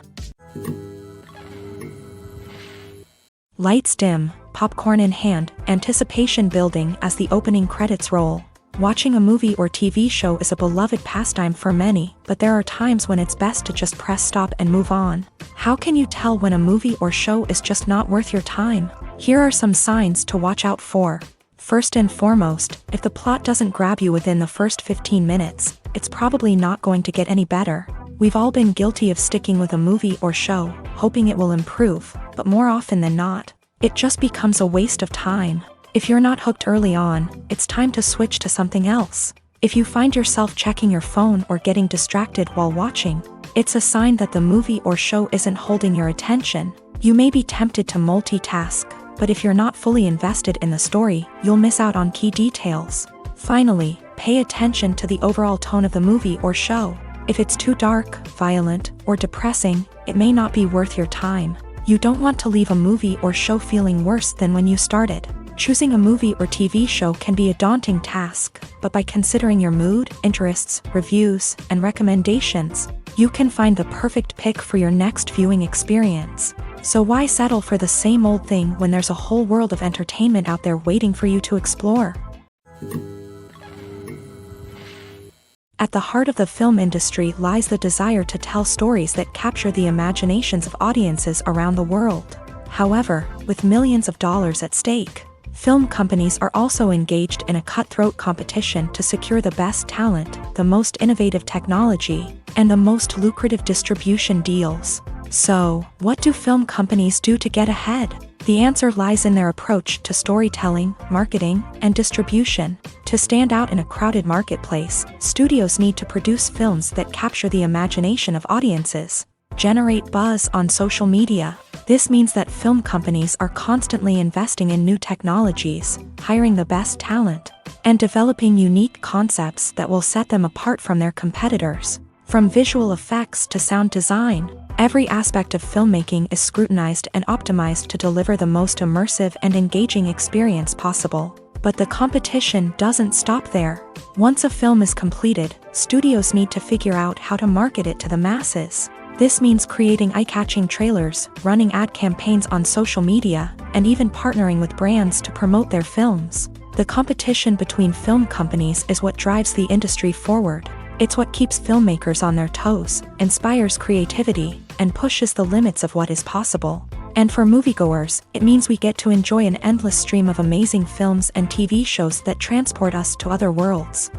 Lights dim, popcorn in hand, anticipation building as the opening credits roll. Watching a movie or TV show is a beloved pastime for many, but there are times when it's best to just press stop and move on. How can you tell when a movie or show is just not worth your time? Here are some signs to watch out for. First and foremost, if the plot doesn't grab you within the first 15 minutes, it's probably not going to get any better. We've all been guilty of sticking with a movie or show, hoping it will improve, but more often than not, it just becomes a waste of time. If you're not hooked early on, it's time to switch to something else. If you find yourself checking your phone or getting distracted while watching, it's a sign that the movie or show isn't holding your attention. You may be tempted to multitask, but if you're not fully invested in the story, you'll miss out on key details. Finally, pay attention to the overall tone of the movie or show. If it's too dark, violent, or depressing, it may not be worth your time. You don't want to leave a movie or show feeling worse than when you started. Choosing a movie or TV show can be a daunting task, but by considering your mood, interests, reviews, and recommendations, you can find the perfect pick for your next viewing experience. So why settle for the same old thing when there's a whole world of entertainment out there waiting for you to explore? At the heart of the film industry lies the desire to tell stories that capture the imaginations of audiences around the world. However, with millions of dollars at stake, film companies are also engaged in a cutthroat competition to secure the best talent, the most innovative technology, and the most lucrative distribution deals. So, what do film companies do to get ahead? The answer lies in their approach to storytelling, marketing, and distribution. To stand out in a crowded marketplace, studios need to produce films that capture the imagination of audiences, generate buzz on social media. This means that film companies are constantly investing in new technologies, hiring the best talent, and developing unique concepts that will set them apart from their competitors. From visual effects to sound design, every aspect of filmmaking is scrutinized and optimized to deliver the most immersive and engaging experience possible. But the competition doesn't stop there. Once a film is completed, studios need to figure out how to market it to the masses. This means creating eye-catching trailers, running ad campaigns on social media, and even partnering with brands to promote their films. The competition between film companies is what drives the industry forward. It's what keeps filmmakers on their toes, inspires creativity, and pushes the limits of what is possible. And for moviegoers, it means we get to enjoy an endless stream of amazing films and TV shows that transport us to other worlds.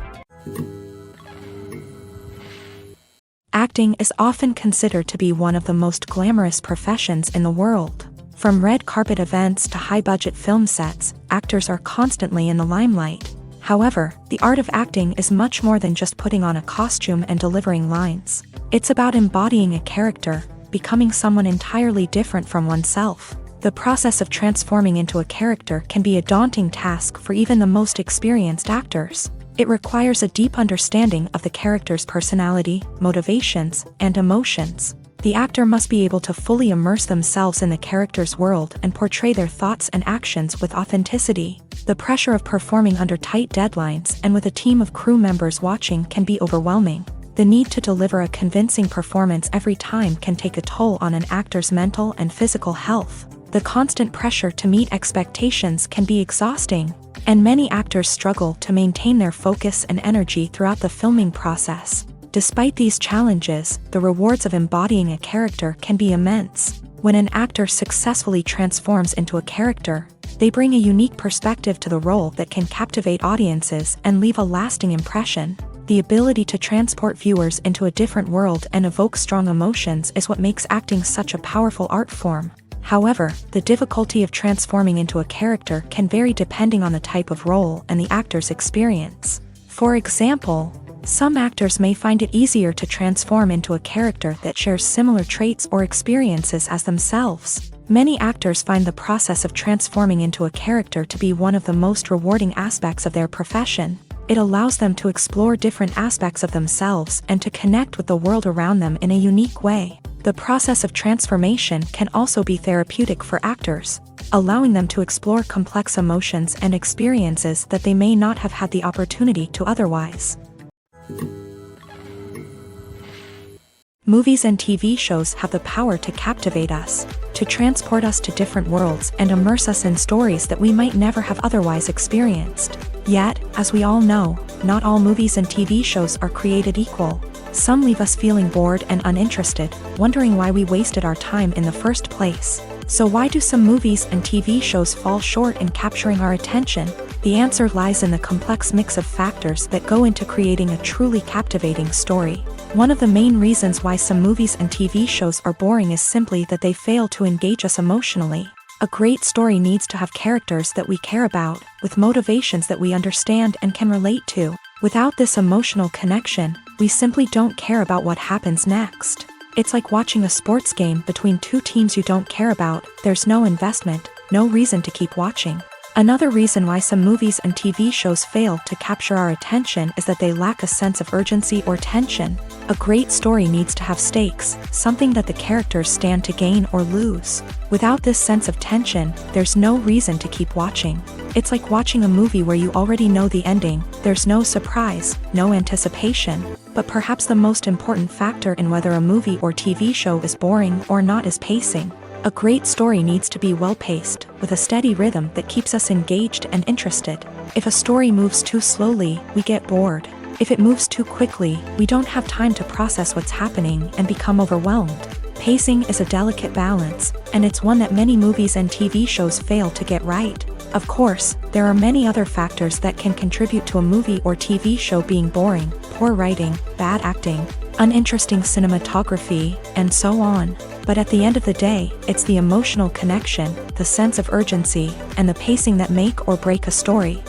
Acting is often considered to be one of the most glamorous professions in the world. From red carpet events to high-budget film sets, actors are constantly in the limelight. However, the art of acting is much more than just putting on a costume and delivering lines. It's about embodying a character, becoming someone entirely different from oneself. The process of transforming into a character can be a daunting task for even the most experienced actors. It requires a deep understanding of the character's personality, motivations, and emotions. The actor must be able to fully immerse themselves in the character's world and portray their thoughts and actions with authenticity. The pressure of performing under tight deadlines and with a team of crew members watching can be overwhelming. The need to deliver a convincing performance every time can take a toll on an actor's mental and physical health. The constant pressure to meet expectations can be exhausting, and many actors struggle to maintain their focus and energy throughout the filming process. Despite these challenges, the rewards of embodying a character can be immense. When an actor successfully transforms into a character, they bring a unique perspective to the role that can captivate audiences and leave a lasting impression. The ability to transport viewers into a different world and evoke strong emotions is what makes acting such a powerful art form. However, the difficulty of transforming into a character can vary depending on the type of role and the actor's experience. For example, some actors may find it easier to transform into a character that shares similar traits or experiences as themselves. Many actors find the process of transforming into a character to be one of the most rewarding aspects of their profession. It allows them to explore different aspects of themselves and to connect with the world around them in a unique way. The process of transformation can also be therapeutic for actors. allowing them to explore complex emotions and experiences that they may not have had the opportunity to otherwise. Movies and TV shows have the power to captivate us, to transport us to different worlds and immerse us in stories that we might never have otherwise experienced. Yet, as we all know, not all movies and TV shows are created equal. Some leave us feeling bored and uninterested, wondering why we wasted our time in the first place. So why do some movies and TV shows fall short in capturing our attention? The answer lies in the complex mix of factors that go into creating a truly captivating story. One of the main reasons why some movies and TV shows are boring is simply that they fail to engage us emotionally. A great story needs to have characters that we care about, with motivations that we understand and can relate to. Without this emotional connection, we simply don't care about what happens next. It's like watching a sports game between two teams you don't care about. There's no investment, no reason to keep watching. Another reason why some movies and TV shows fail to capture our attention is that they lack a sense of urgency or tension. A great story needs to have stakes, something that the characters stand to gain or lose. Without this sense of tension, there's no reason to keep watching. It's like watching a movie where you already know the ending. There's no surprise, no anticipation. But perhaps the most important factor in whether a movie or TV show is boring or not is pacing. A great story needs to be well-paced, with a steady rhythm that keeps us engaged and interested. If a story moves too slowly, we get bored. If it moves too quickly, we don't have time to process what's happening and become overwhelmed. Pacing is a delicate balance, and it's one that many movies and TV shows fail to get right. Of course, there are many other factors that can contribute to a movie or TV show being boring: poor writing, bad acting, uninteresting cinematography, and so on. But at the end of the day, it's the emotional connection, the sense of urgency, and the pacing that make or break a story.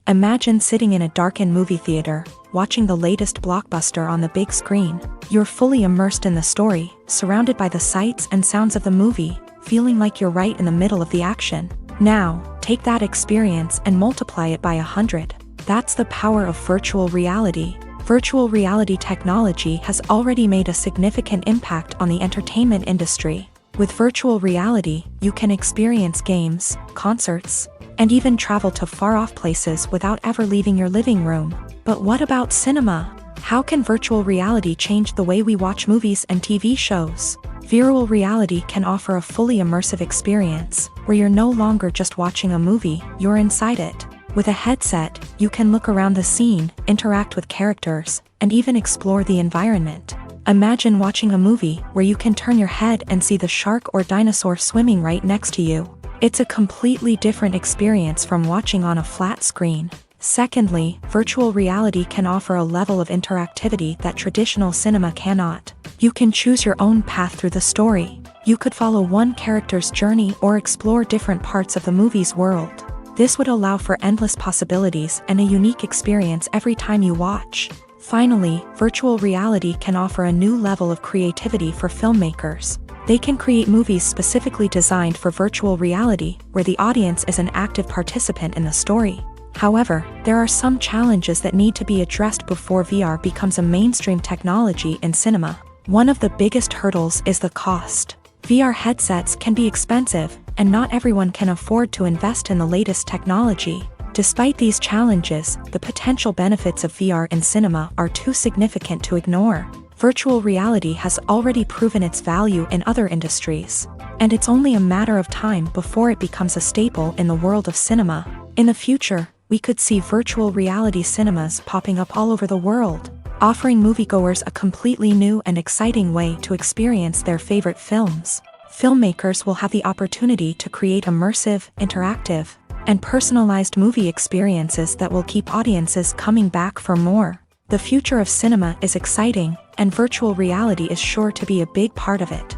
Imagine sitting in a darkened movie theater, watching the latest blockbuster on the big screen. You're fully immersed in the story, surrounded by the sights and sounds of the movie, feeling like you're right in the middle of the action. Now, take that experience and multiply it by 100. That's the power of virtual reality. Virtual reality technology has already made a significant impact on the entertainment industry. With virtual reality, you can experience games, concerts, and even travel to far-off places without ever leaving your living room. But what about cinema? How can virtual reality change the way we watch movies and TV shows? Virtual reality can offer a fully immersive experience, where you're no longer just watching a movie, you're inside it. With a headset, you can look around the scene, interact with characters, and even explore the environment. Imagine watching a movie where you can turn your head and see the shark or dinosaur swimming right next to you. It's a completely different experience from watching on a flat screen. Secondly, virtual reality can offer a level of interactivity that traditional cinema cannot. You can choose your own path through the story. You could follow one character's journey or explore different parts of the movie's world. This would allow for endless possibilities and a unique experience every time you watch. Finally, virtual reality can offer a new level of creativity for filmmakers. They can create movies specifically designed for virtual reality, where the audience is an active participant in the story. However, there are some challenges that need to be addressed before VR becomes a mainstream technology in cinema. One of the biggest hurdles is the cost. VR headsets can be expensive, and not everyone can afford to invest in the latest technology. Despite these challenges, the potential benefits of VR in cinema are too significant to ignore. Virtual reality has already proven its value in other industries, and it's only a matter of time before it becomes a staple in the world of cinema. In the future, we could see virtual reality cinemas popping up all over the world, offering moviegoers a completely new and exciting way to experience their favorite films. Filmmakers will have the opportunity to create immersive, interactive, and personalized movie experiences that will keep audiences coming back for more. The future of cinema is exciting, and virtual reality is sure to be a big part of it.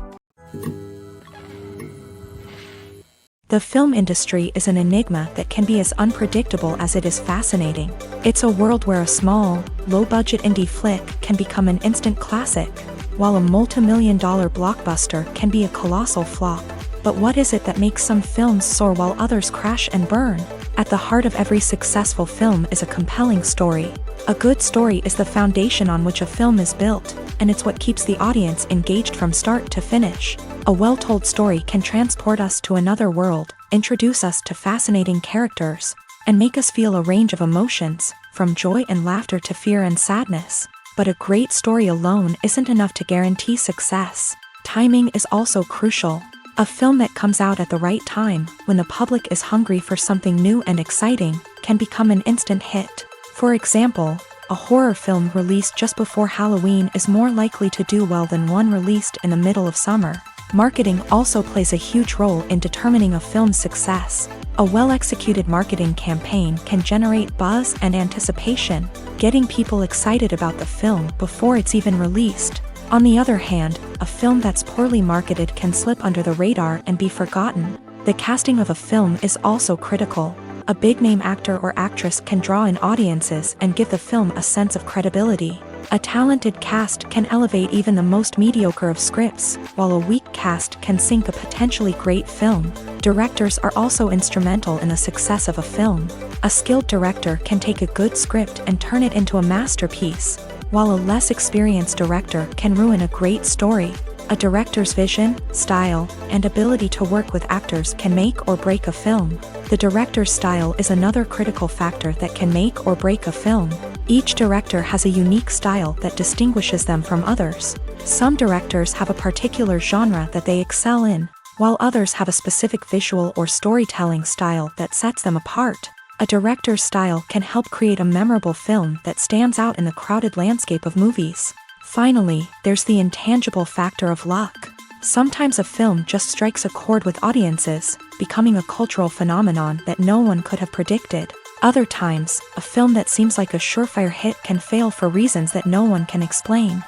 The film industry is an enigma that can be as unpredictable as it is fascinating. It's a world where a small, low-budget indie flick can become an instant classic, while a multi-million-dollar blockbuster can be a colossal flop. But what is it that makes some films soar while others crash and burn? At the heart of every successful film is a compelling story. A good story is the foundation on which a film is built, and it's what keeps the audience engaged from start to finish. A well-told story can transport us to another world, introduce us to fascinating characters, and make us feel a range of emotions, from joy and laughter to fear and sadness. But a great story alone isn't enough to guarantee success. Timing is also crucial. A film that comes out at the right time, when the public is hungry for something new and exciting, can become an instant hit. For example, a horror film released just before Halloween is more likely to do well than one released in the middle of summer. Marketing also plays a huge role in determining a film's success. A well-executed marketing campaign can generate buzz and anticipation, getting people excited about the film before it's even released. On the other hand, a film that's poorly marketed can slip under the radar and be forgotten. The casting of a film is also critical. A big-name actor or actress can draw in audiences and give the film a sense of credibility. A talented cast can elevate even the most mediocre of scripts, while a weak cast can sink a potentially great film. Directors are also instrumental in the success of a film. A skilled director can take a good script and turn it into a masterpiece, while a less experienced director can ruin a great story. A director's vision, style, and ability to work with actors can make or break a film. The director's style is another critical factor that can make or break a film. Each director has a unique style that distinguishes them from others. Some directors have a particular genre that they excel in, while others have a specific visual or storytelling style that sets them apart. A director's style can help create a memorable film that stands out in the crowded landscape of movies. Finally, there's the intangible factor of luck. Sometimes a film just strikes a chord with audiences, becoming a cultural phenomenon that no one could have predicted. Other times, a film that seems like a surefire hit can fail for reasons that no one can explain.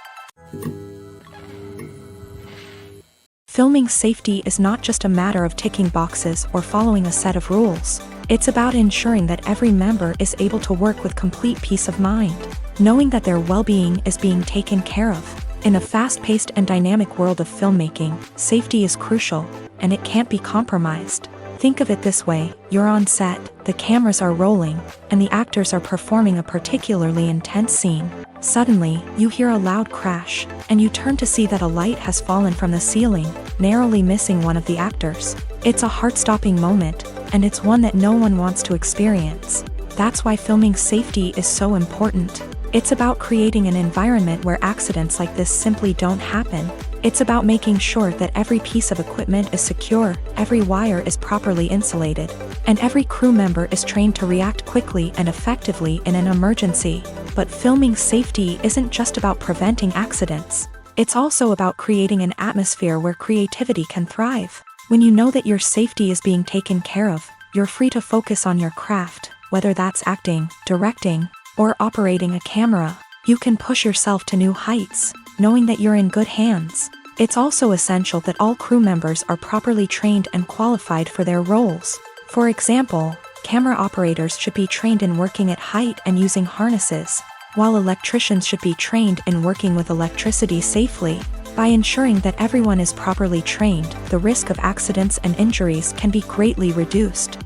Filming safety is not just a matter of ticking boxes or following a set of rules. It's about ensuring that every member is able to work with complete peace of mind, knowing that their well-being is being taken care of. In a fast-paced and dynamic world of filmmaking, safety is crucial, and it can't be compromised. Think of it this way: you're on set, the cameras are rolling, and the actors are performing a particularly intense scene. Suddenly, you hear a loud crash, and you turn to see that a light has fallen from the ceiling, narrowly missing one of the actors. It's a heart-stopping moment, and it's one that no one wants to experience. That's why filming safety is so important. It's about creating an environment where accidents like this simply don't happen. It's about making sure that every piece of equipment is secure, every wire is properly insulated, and every crew member is trained to react quickly and effectively in an emergency. But filming safety isn't just about preventing accidents. It's also about creating an atmosphere where creativity can thrive. When you know that your safety is being taken care of, you're free to focus on your craft, whether that's acting, directing, or operating a camera. You can push yourself to new heights, knowing that you're in good hands. It's also essential that all crew members are properly trained and qualified for their roles. For example, camera operators should be trained in working at height and using harnesses, while electricians should be trained in working with electricity safely. By ensuring that everyone is properly trained, the risk of accidents and injuries can be greatly reduced.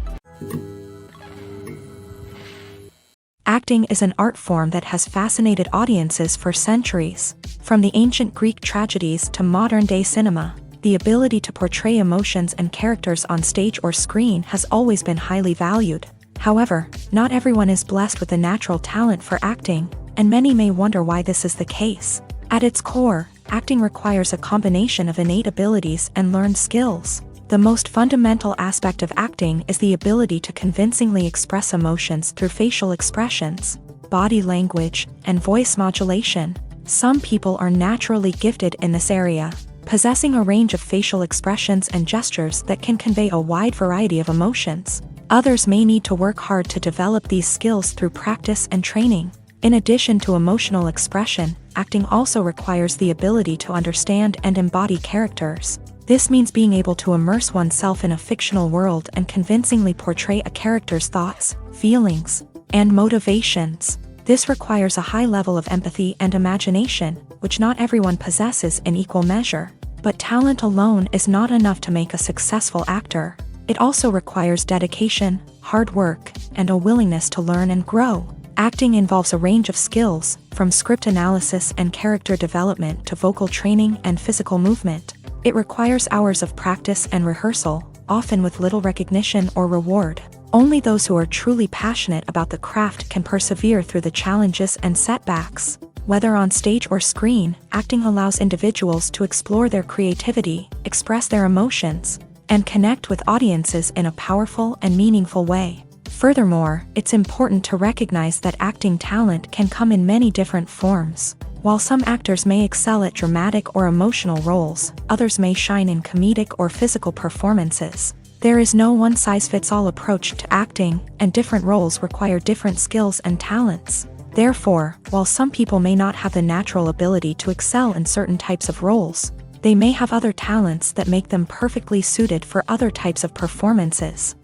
Acting is an art form that has fascinated audiences for centuries. From the ancient Greek tragedies to modern-day cinema, the ability to portray emotions and characters on stage or screen has always been highly valued. However, not everyone is blessed with the natural talent for acting, and many may wonder why this is the case. At its core, acting requires a combination of innate abilities and learned skills. The most fundamental aspect of acting is the ability to convincingly express emotions through facial expressions, body language, and voice modulation. Some people are naturally gifted in this area, possessing a range of facial expressions and gestures that can convey a wide variety of emotions. Others may need to work hard to develop these skills through practice and training. In addition to emotional expression, acting also requires the ability to understand and embody characters. This means being able to immerse oneself in a fictional world and convincingly portray a character's thoughts, feelings, and motivations. This requires a high level of empathy and imagination, which not everyone possesses in equal measure. But talent alone is not enough to make a successful actor. It also requires dedication, hard work, and a willingness to learn and grow. Acting involves a range of skills, from script analysis and character development to vocal training and physical movement. It requires hours of practice and rehearsal, often with little recognition or reward. Only those who are truly passionate about the craft can persevere through the challenges and setbacks. Whether on stage or screen, acting allows individuals to explore their creativity, express their emotions, and connect with audiences in a powerful and meaningful way. Furthermore, it's important to recognize that acting talent can come in many different forms. While some actors may excel at dramatic or emotional roles, others may shine in comedic or physical performances. There is no one-size-fits-all approach to acting, and different roles require different skills and talents. Therefore, while some people may not have the natural ability to excel in certain types of roles, they may have other talents that make them perfectly suited for other types of performances.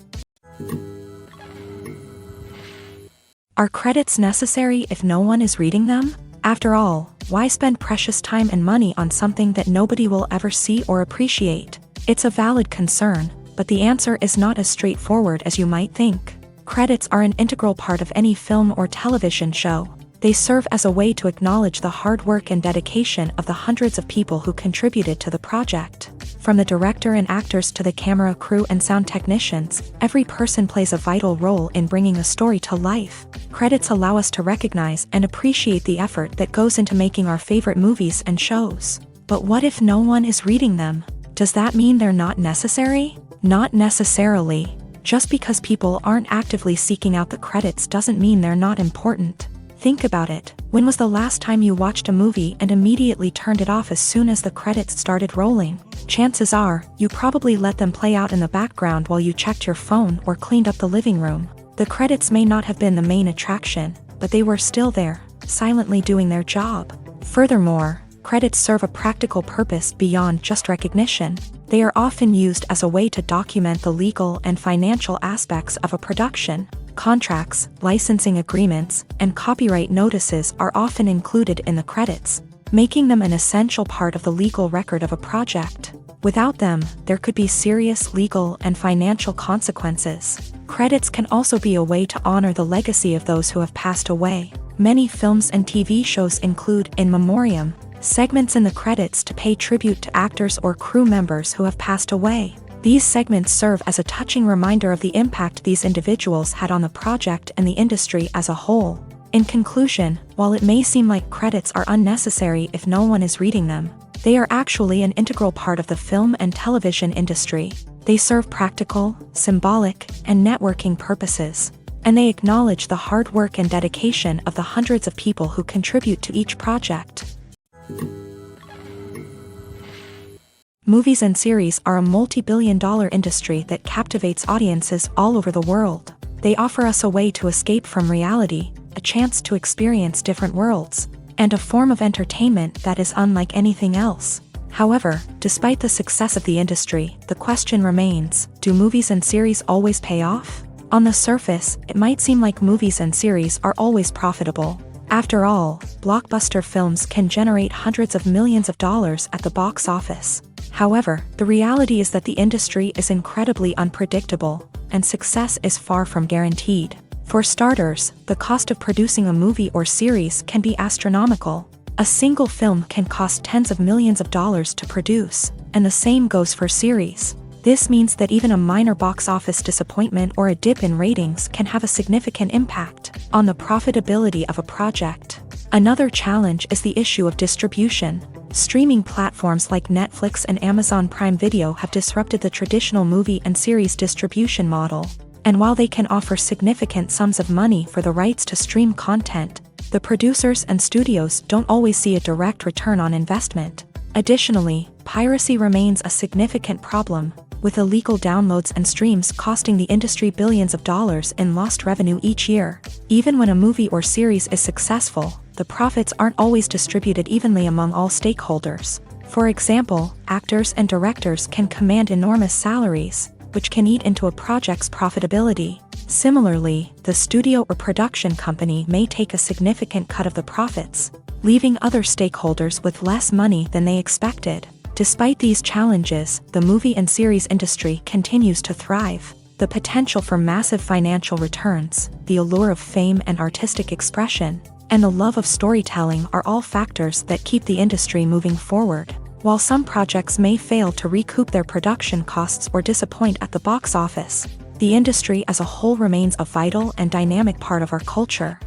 Are credits necessary if no one is reading them? After all, why spend precious time and money on something that nobody will ever see or appreciate? It's a valid concern, but the answer is not as straightforward as you might think. Credits are an integral part of any film or television show. They serve as a way to acknowledge the hard work and dedication of the hundreds of people who contributed to the project. From the director and actors to the camera crew and sound technicians, every person plays a vital role in bringing a story to life. Credits allow us to recognize and appreciate the effort that goes into making our favorite movies and shows. But what if no one is reading them? Does that mean they're not necessary? Not necessarily. Just because people aren't actively seeking out the credits doesn't mean they're not important. Think about it. When was the last time you watched a movie and immediately turned it off as soon as the credits started rolling? Chances are, you probably let them play out in the background while you checked your phone or cleaned up the living room. The credits may not have been the main attraction, but they were still there, silently doing their job. Furthermore, credits serve a practical purpose beyond just recognition. They are often used as a way to document the legal and financial aspects of a production. Contracts, licensing agreements, and copyright notices are often included in the credits, making them an essential part of the legal record of a project. Without them, there could be serious legal and financial consequences. Credits can also be a way to honor the legacy of those who have passed away. Many films and TV shows include in memoriam segments in the credits to pay tribute to actors or crew members who have passed away. These segments serve as a touching reminder of the impact these individuals had on the project and the industry as a whole. In conclusion, while it may seem like credits are unnecessary if no one is reading them, they are actually an integral part of the film and television industry. They serve practical, symbolic, and networking purposes, and they acknowledge the hard work and dedication of the hundreds of people who contribute to each project. Movies and series are a multi-billion-dollar industry that captivates audiences all over the world. They offer us a way to escape from reality, a chance to experience different worlds, and a form of entertainment that is unlike anything else. However, despite the success of the industry, the question remains, do movies and series always pay off? On the surface, it might seem like movies and series are always profitable. After all, blockbuster films can generate hundreds of millions of dollars at the box office. However, the reality is that the industry is incredibly unpredictable, and success is far from guaranteed. For starters, the cost of producing a movie or series can be astronomical. A single film can cost tens of millions of dollars to produce, and the same goes for series. This means that even a minor box office disappointment or a dip in ratings can have a significant impact on the profitability of a project. Another challenge is the issue of distribution. Streaming platforms like Netflix and Amazon Prime Video have disrupted the traditional movie and series distribution model. And while they can offer significant sums of money for the rights to stream content, the producers and studios don't always see a direct return on investment. Additionally, piracy remains a significant problem, with illegal downloads and streams costing the industry billions of dollars in lost revenue each year. Even when a movie or series is successful, the profits aren't always distributed evenly among all stakeholders. For example, actors and directors can command enormous salaries, which can eat into a project's profitability. Similarly, the studio or production company may take a significant cut of the profits, leaving other stakeholders with less money than they expected. Despite these challenges, the movie and series industry continues to thrive. The potential for massive financial returns, the allure of fame and artistic expression, and the love of storytelling are all factors that keep the industry moving forward. While some projects may fail to recoup their production costs or disappoint at the box office, the industry as a whole remains a vital and dynamic part of our culture.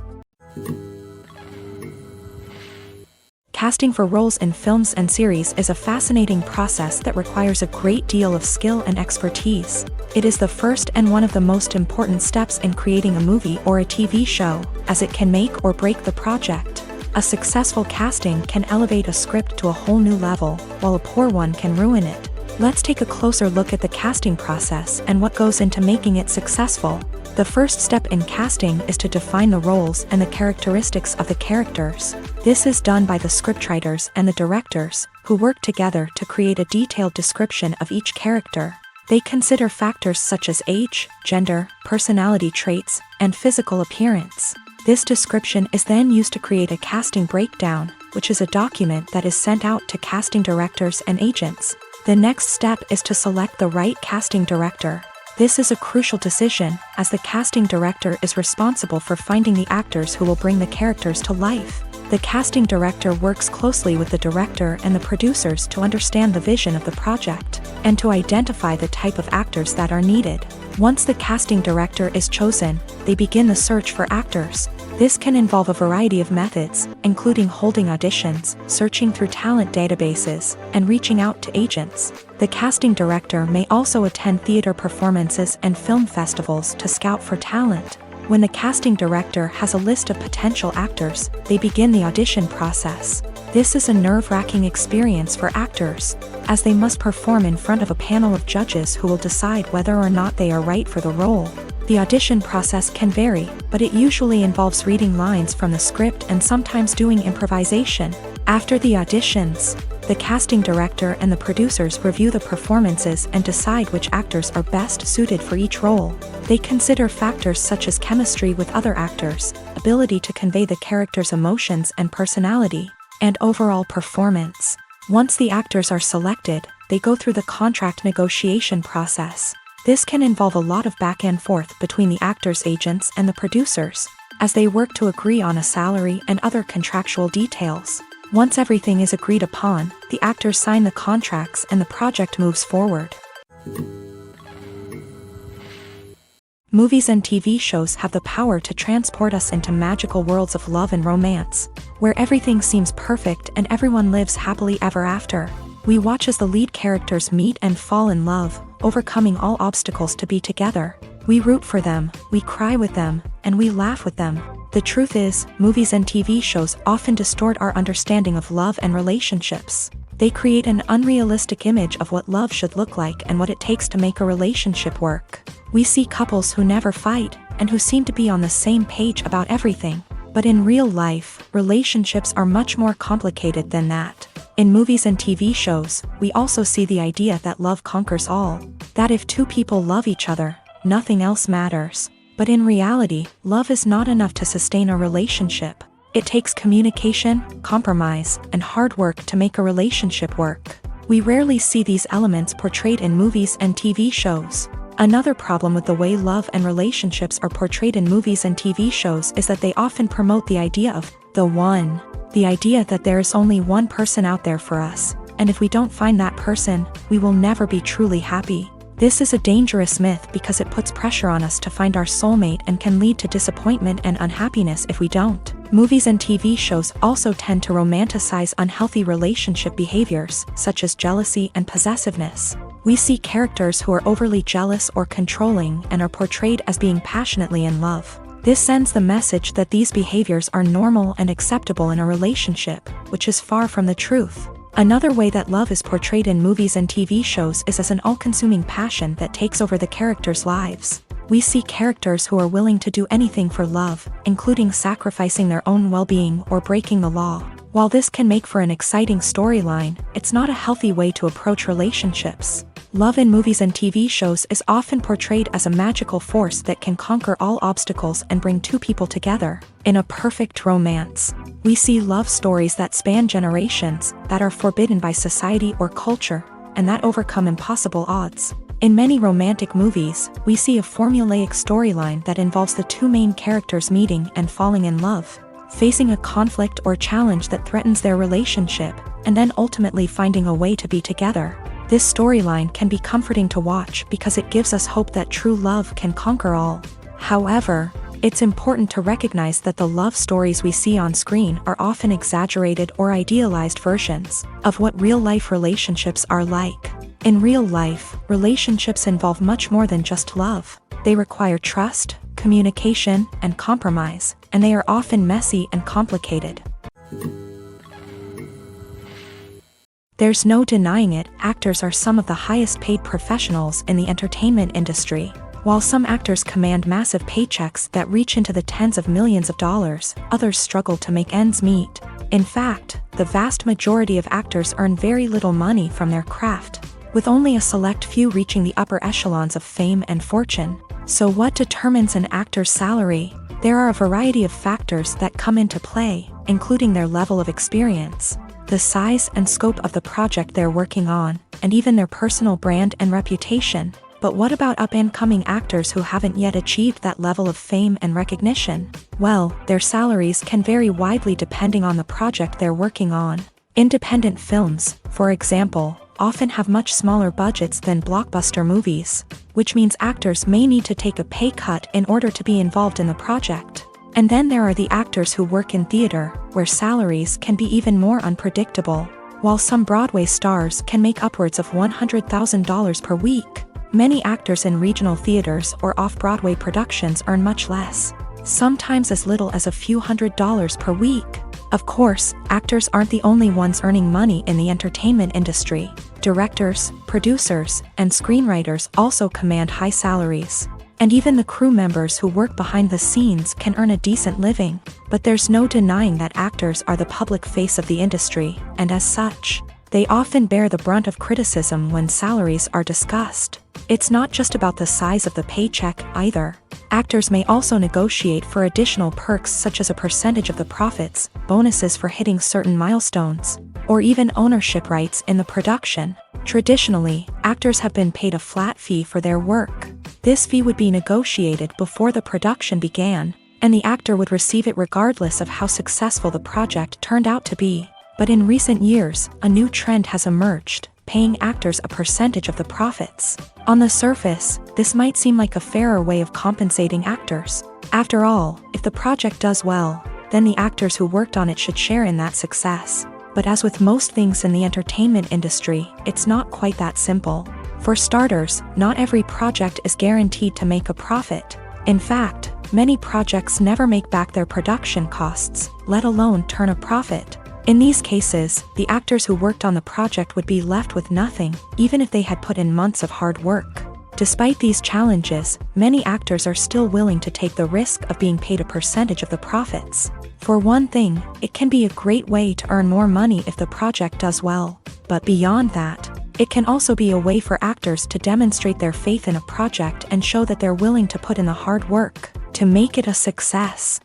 Casting for roles in films and series is a fascinating process that requires a great deal of skill and expertise. It is the first and one of the most important steps in creating a movie or a TV show, as it can make or break the project. A successful casting can elevate a script to a whole new level, while a poor one can ruin it. Let's take a closer look at the casting process and what goes into making it successful. The first step in casting is to define the roles and the characteristics of the characters. This is done by the scriptwriters and the directors, who work together to create a detailed description of each character. They consider factors such as age, gender, personality traits, and physical appearance. This description is then used to create a casting breakdown, which is a document that is sent out to casting directors and agents. The next step is to select the right casting director. This is a crucial decision, as the casting director is responsible for finding the actors who will bring the characters to life. The casting director works closely with the director and the producers to understand the vision of the project, and to identify the type of actors that are needed. Once the casting director is chosen, they begin the search for actors. This can involve a variety of methods, including holding auditions, searching through talent databases, and reaching out to agents. The casting director may also attend theater performances and film festivals to scout for talent. When the casting director has a list of potential actors, they begin the audition process. This is a nerve-wracking experience for actors, as they must perform in front of a panel of judges who will decide whether or not they are right for the role. The audition process can vary, but it usually involves reading lines from the script and sometimes doing improvisation. After the auditions, the casting director and the producers review the performances and decide which actors are best suited for each role. They consider factors such as chemistry with other actors, ability to convey the character's emotions and personality, and overall performance. Once the actors are selected, they go through the contract negotiation process. This can involve a lot of back and forth between the actors' agents and the producers, as they work to agree on a salary and other contractual details. Once everything is agreed upon, the actors sign the contracts and the project moves forward. Movies and TV shows have the power to transport us into magical worlds of love and romance, where everything seems perfect and everyone lives happily ever after. We watch as the lead characters meet and fall in love, overcoming all obstacles to be together. We root for them, we cry with them, and we laugh with them. The truth is, movies and TV shows often distort our understanding of love and relationships. They create an unrealistic image of what love should look like and what it takes to make a relationship work. We see couples who never fight, and who seem to be on the same page about everything. But in real life, relationships are much more complicated than that. In movies and TV shows, we also see the idea that love conquers all. That if two people love each other, nothing else matters. But in reality, love is not enough to sustain a relationship. It takes communication, compromise, and hard work to make a relationship work. We rarely see these elements portrayed in movies and TV shows. Another problem with the way love and relationships are portrayed in movies and TV shows is that they often promote the idea of the one. The idea that there is only one person out there for us, and if we don't find that person, we will never be truly happy. This is a dangerous myth because it puts pressure on us to find our soulmate and can lead to disappointment and unhappiness if we don't. Movies and TV shows also tend to romanticize unhealthy relationship behaviors, such as jealousy and possessiveness. We see characters who are overly jealous or controlling and are portrayed as being passionately in love. This sends the message that these behaviors are normal and acceptable in a relationship, which is far from the truth. Another way that love is portrayed in movies and TV shows is as an all-consuming passion that takes over the characters' lives. We see characters who are willing to do anything for love, including sacrificing their own well-being or breaking the law. While this can make for an exciting storyline, it's not a healthy way to approach relationships. Love in movies and TV shows is often portrayed as a magical force that can conquer all obstacles and bring two people together. In a perfect romance, we see love stories that span generations, that are forbidden by society or culture, and that overcome impossible odds. In many romantic movies, we see a formulaic storyline that involves the two main characters meeting and falling in love, facing a conflict or challenge that threatens their relationship, and then ultimately finding a way to be together. This storyline can be comforting to watch because it gives us hope that true love can conquer all. However, it's important to recognize that the love stories we see on screen are often exaggerated or idealized versions of what real-life relationships are like. In real life, relationships involve much more than just love. They require trust, communication, and compromise, and they are often messy and complicated. There's no denying it, actors are some of the highest paid professionals in the entertainment industry. While some actors command massive paychecks that reach into the tens of millions of dollars, others struggle to make ends meet. In fact, the vast majority of actors earn very little money from their craft, with only a select few reaching the upper echelons of fame and fortune. So what determines an actor's salary? There are a variety of factors that come into play, including their level of experience, the size and scope of the project they're working on, and even their personal brand and reputation. But what about up-and-coming actors who haven't yet achieved that level of fame and recognition? Well, their salaries can vary widely depending on the project they're working on. Independent films, for example, often have much smaller budgets than blockbuster movies, which means actors may need to take a pay cut in order to be involved in the project. And then there are the actors who work in theater, where salaries can be even more unpredictable. While some Broadway stars can make upwards of $100,000 per week, many actors in regional theaters or off-Broadway productions earn much less, sometimes as little as a few $100s per week. Of course, actors aren't the only ones earning money in the entertainment industry. Directors, producers, and screenwriters also command high salaries. And even the crew members who work behind the scenes can earn a decent living. But there's no denying that actors are the public face of the industry, and as such, they often bear the brunt of criticism when salaries are discussed. It's not just about the size of the paycheck, either. Actors may also negotiate for additional perks such as a percentage of the profits, bonuses for hitting certain milestones, or even ownership rights in the production. Traditionally, actors have been paid a flat fee for their work. This fee would be negotiated before the production began, and the actor would receive it regardless of how successful the project turned out to be. But in recent years, a new trend has emerged, paying actors a percentage of the profits. On the surface, this might seem like a fairer way of compensating actors. After all, if the project does well, then the actors who worked on it should share in that success. But as with most things in the entertainment industry, it's not quite that simple. For starters, not every project is guaranteed to make a profit. In fact, many projects never make back their production costs, let alone turn a profit. In these cases, the actors who worked on the project would be left with nothing, even if they had put in months of hard work. Despite these challenges, many actors are still willing to take the risk of being paid a percentage of the profits. For one thing, it can be a great way to earn more money if the project does well. But beyond that, it can also be a way for actors to demonstrate their faith in a project and show that they're willing to put in the hard work to make it a success.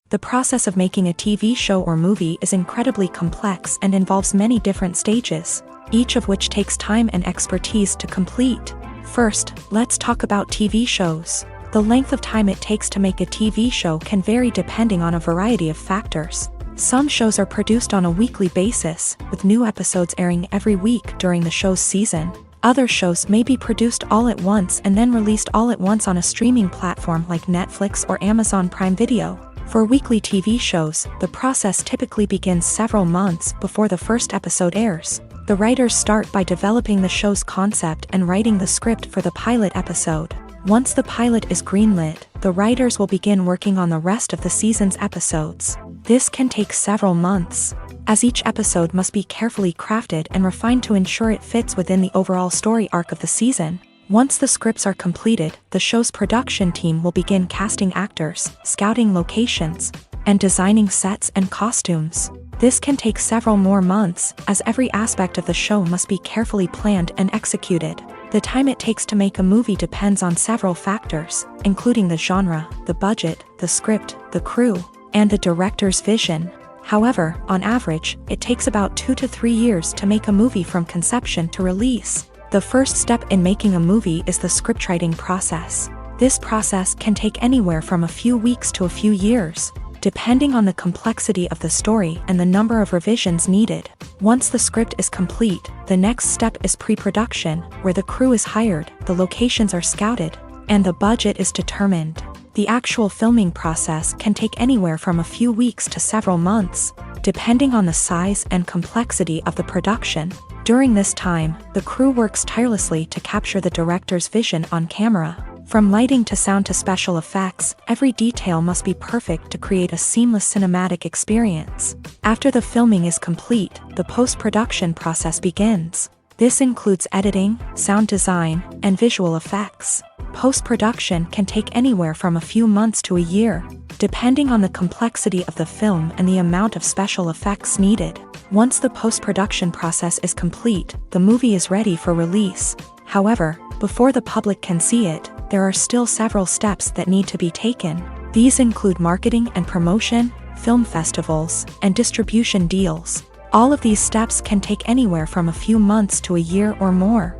The process of making a TV show or movie is incredibly complex and involves many different stages, each of which takes time and expertise to complete. First, let's talk about TV shows. The length of time it takes to make a TV show can vary depending on a variety of factors. Some shows are produced on a weekly basis, with new episodes airing every week during the show's season. Other shows may be produced all at once and then released all at once on a streaming platform like Netflix or Amazon Prime Video. For weekly TV shows, the process typically begins several months before the first episode airs. The writers start by developing the show's concept and writing the script for the pilot episode. Once the pilot is greenlit, the writers will begin working on the rest of the season's episodes. This can take several months, as each episode must be carefully crafted and refined to ensure it fits within the overall story arc of the season. Once the scripts are completed, the show's production team will begin casting actors, scouting locations, and designing sets and costumes. This can take several more months, as every aspect of the show must be carefully planned and executed. The time it takes to make a movie depends on several factors, including the genre, the budget, the script, the crew, and the director's vision. However, on average, it takes about 2 to 3 years to make a movie from conception to release. The first step in making a movie is the scriptwriting process. This process can take anywhere from a few weeks to a few years. depending on the complexity of the story and the number of revisions needed. Once the script is complete, the next step is pre-production, where the crew is hired, the locations are scouted, and the budget is determined. The actual filming process can take anywhere from a few weeks to several months, depending on the size and complexity of the production. During this time, the crew works tirelessly to capture the director's vision on camera. From lighting to sound to special effects, every detail must be perfect to create a seamless cinematic experience. After the filming is complete, the post-production process begins. This includes editing, sound design, and visual effects. Post-production can take anywhere from a few months to a year, depending on the complexity of the film and the amount of special effects needed. Once the post-production process is complete, the movie is ready for release. However, before the public can see it, there are still several steps that need to be taken. These include marketing and promotion, film festivals, and distribution deals. All of these steps can take anywhere from a few months to a year or more.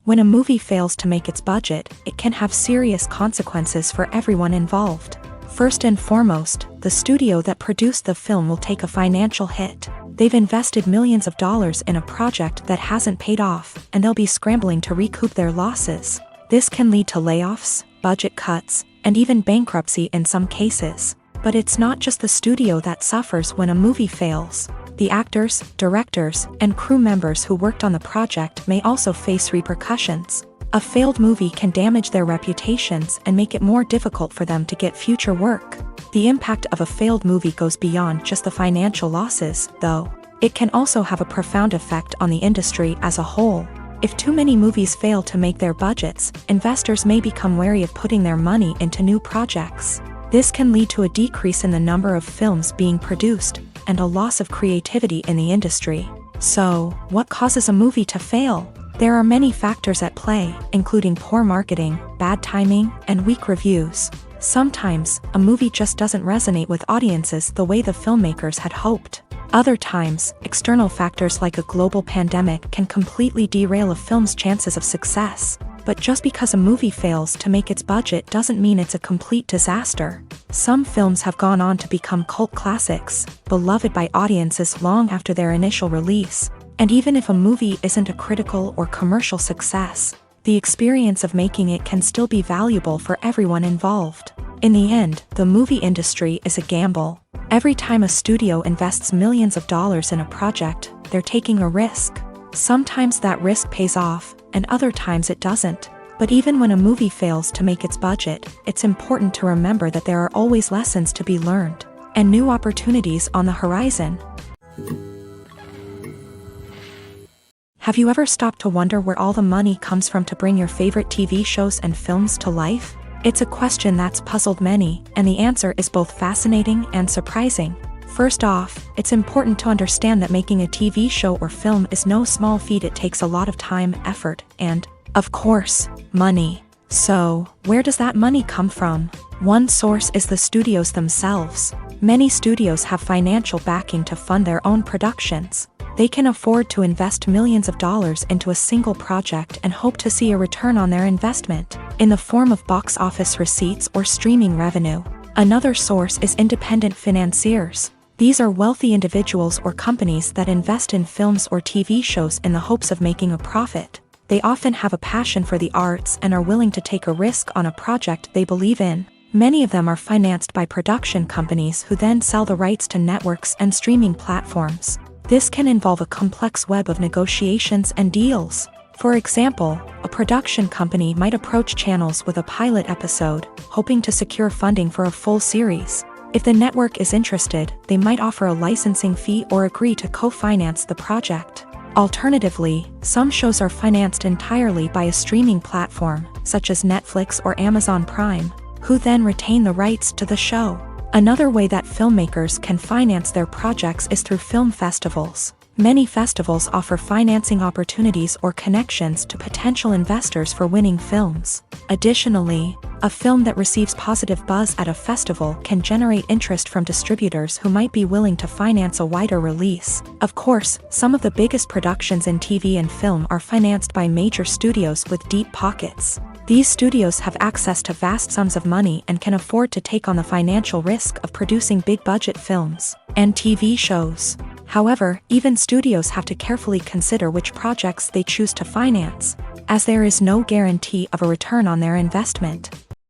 When a movie fails to make its budget, it can have serious consequences for everyone involved. First and foremost, the studio that produced the film will take a financial hit. They've invested millions of dollars in a project that hasn't paid off, and they'll be scrambling to recoup their losses. This can lead to layoffs, budget cuts, and even bankruptcy in some cases. But it's not just the studio that suffers when a movie fails. The actors, directors, and crew members who worked on the project may also face repercussions. A failed movie can damage their reputations and make it more difficult for them to get future work. The impact of a failed movie goes beyond just the financial losses, though. It can also have a profound effect on the industry as a whole. If too many movies fail to make their budgets, investors may become wary of putting their money into new projects. This can lead to a decrease in the number of films being produced, and a loss of creativity in the industry. So, what causes a movie to fail? There are many factors at play, including poor marketing, bad timing, and weak reviews. Sometimes, a movie just doesn't resonate with audiences the way the filmmakers had hoped. Other times, external factors like a global pandemic can completely derail a film's chances of success. But just because a movie fails to make its budget doesn't mean it's a complete disaster. Some films have gone on to become cult classics, beloved by audiences long after their initial release. And even if a movie isn't a critical or commercial success, the experience of making it can still be valuable for everyone involved. In the end, the movie industry is a gamble. Every time a studio invests millions of dollars in a project, they're taking a risk. Sometimes that risk pays off, and other times it doesn't. But even when a movie fails to make its budget, it's important to remember that there are always lessons to be learned, and new opportunities on the horizon. Have you ever stopped to wonder where all the money comes from to bring your favorite TV shows and films to life? It's a question that's puzzled many, and the answer is both fascinating and surprising. First off, it's important to understand that making a TV show or film is no small feat. It takes a lot of time, effort, and, of course, money. So, where does that money come from? One source is the studios themselves. Many studios have financial backing to fund their own productions. They can afford to invest millions of dollars into a single project and hope to see a return on their investment, in the form of box office receipts or streaming revenue. Another source is independent financiers. These are wealthy individuals or companies that invest in films or TV shows in the hopes of making a profit. They often have a passion for the arts and are willing to take a risk on a project they believe in. Many of them are financed by production companies who then sell the rights to networks and streaming platforms. This can involve a complex web of negotiations and deals. For example, a production company might approach channels with a pilot episode, hoping to secure funding for a full series. If the network is interested, they might offer a licensing fee or agree to co-finance the project. Alternatively, some shows are financed entirely by a streaming platform, such as Netflix or Amazon Prime, who then retain the rights to the show. Another way that filmmakers can finance their projects is through film festivals. Many festivals offer financing opportunities or connections to potential investors for winning films. Additionally, a film that receives positive buzz at a festival can generate interest from distributors who might be willing to finance a wider release. Of course, some of the biggest productions in TV and film are financed by major studios with deep pockets. These studios have access to vast sums of money and can afford to take on the financial risk of producing big-budget films and TV shows. However, even studios have to carefully consider which projects they choose to finance, as there is no guarantee of a return on their investment.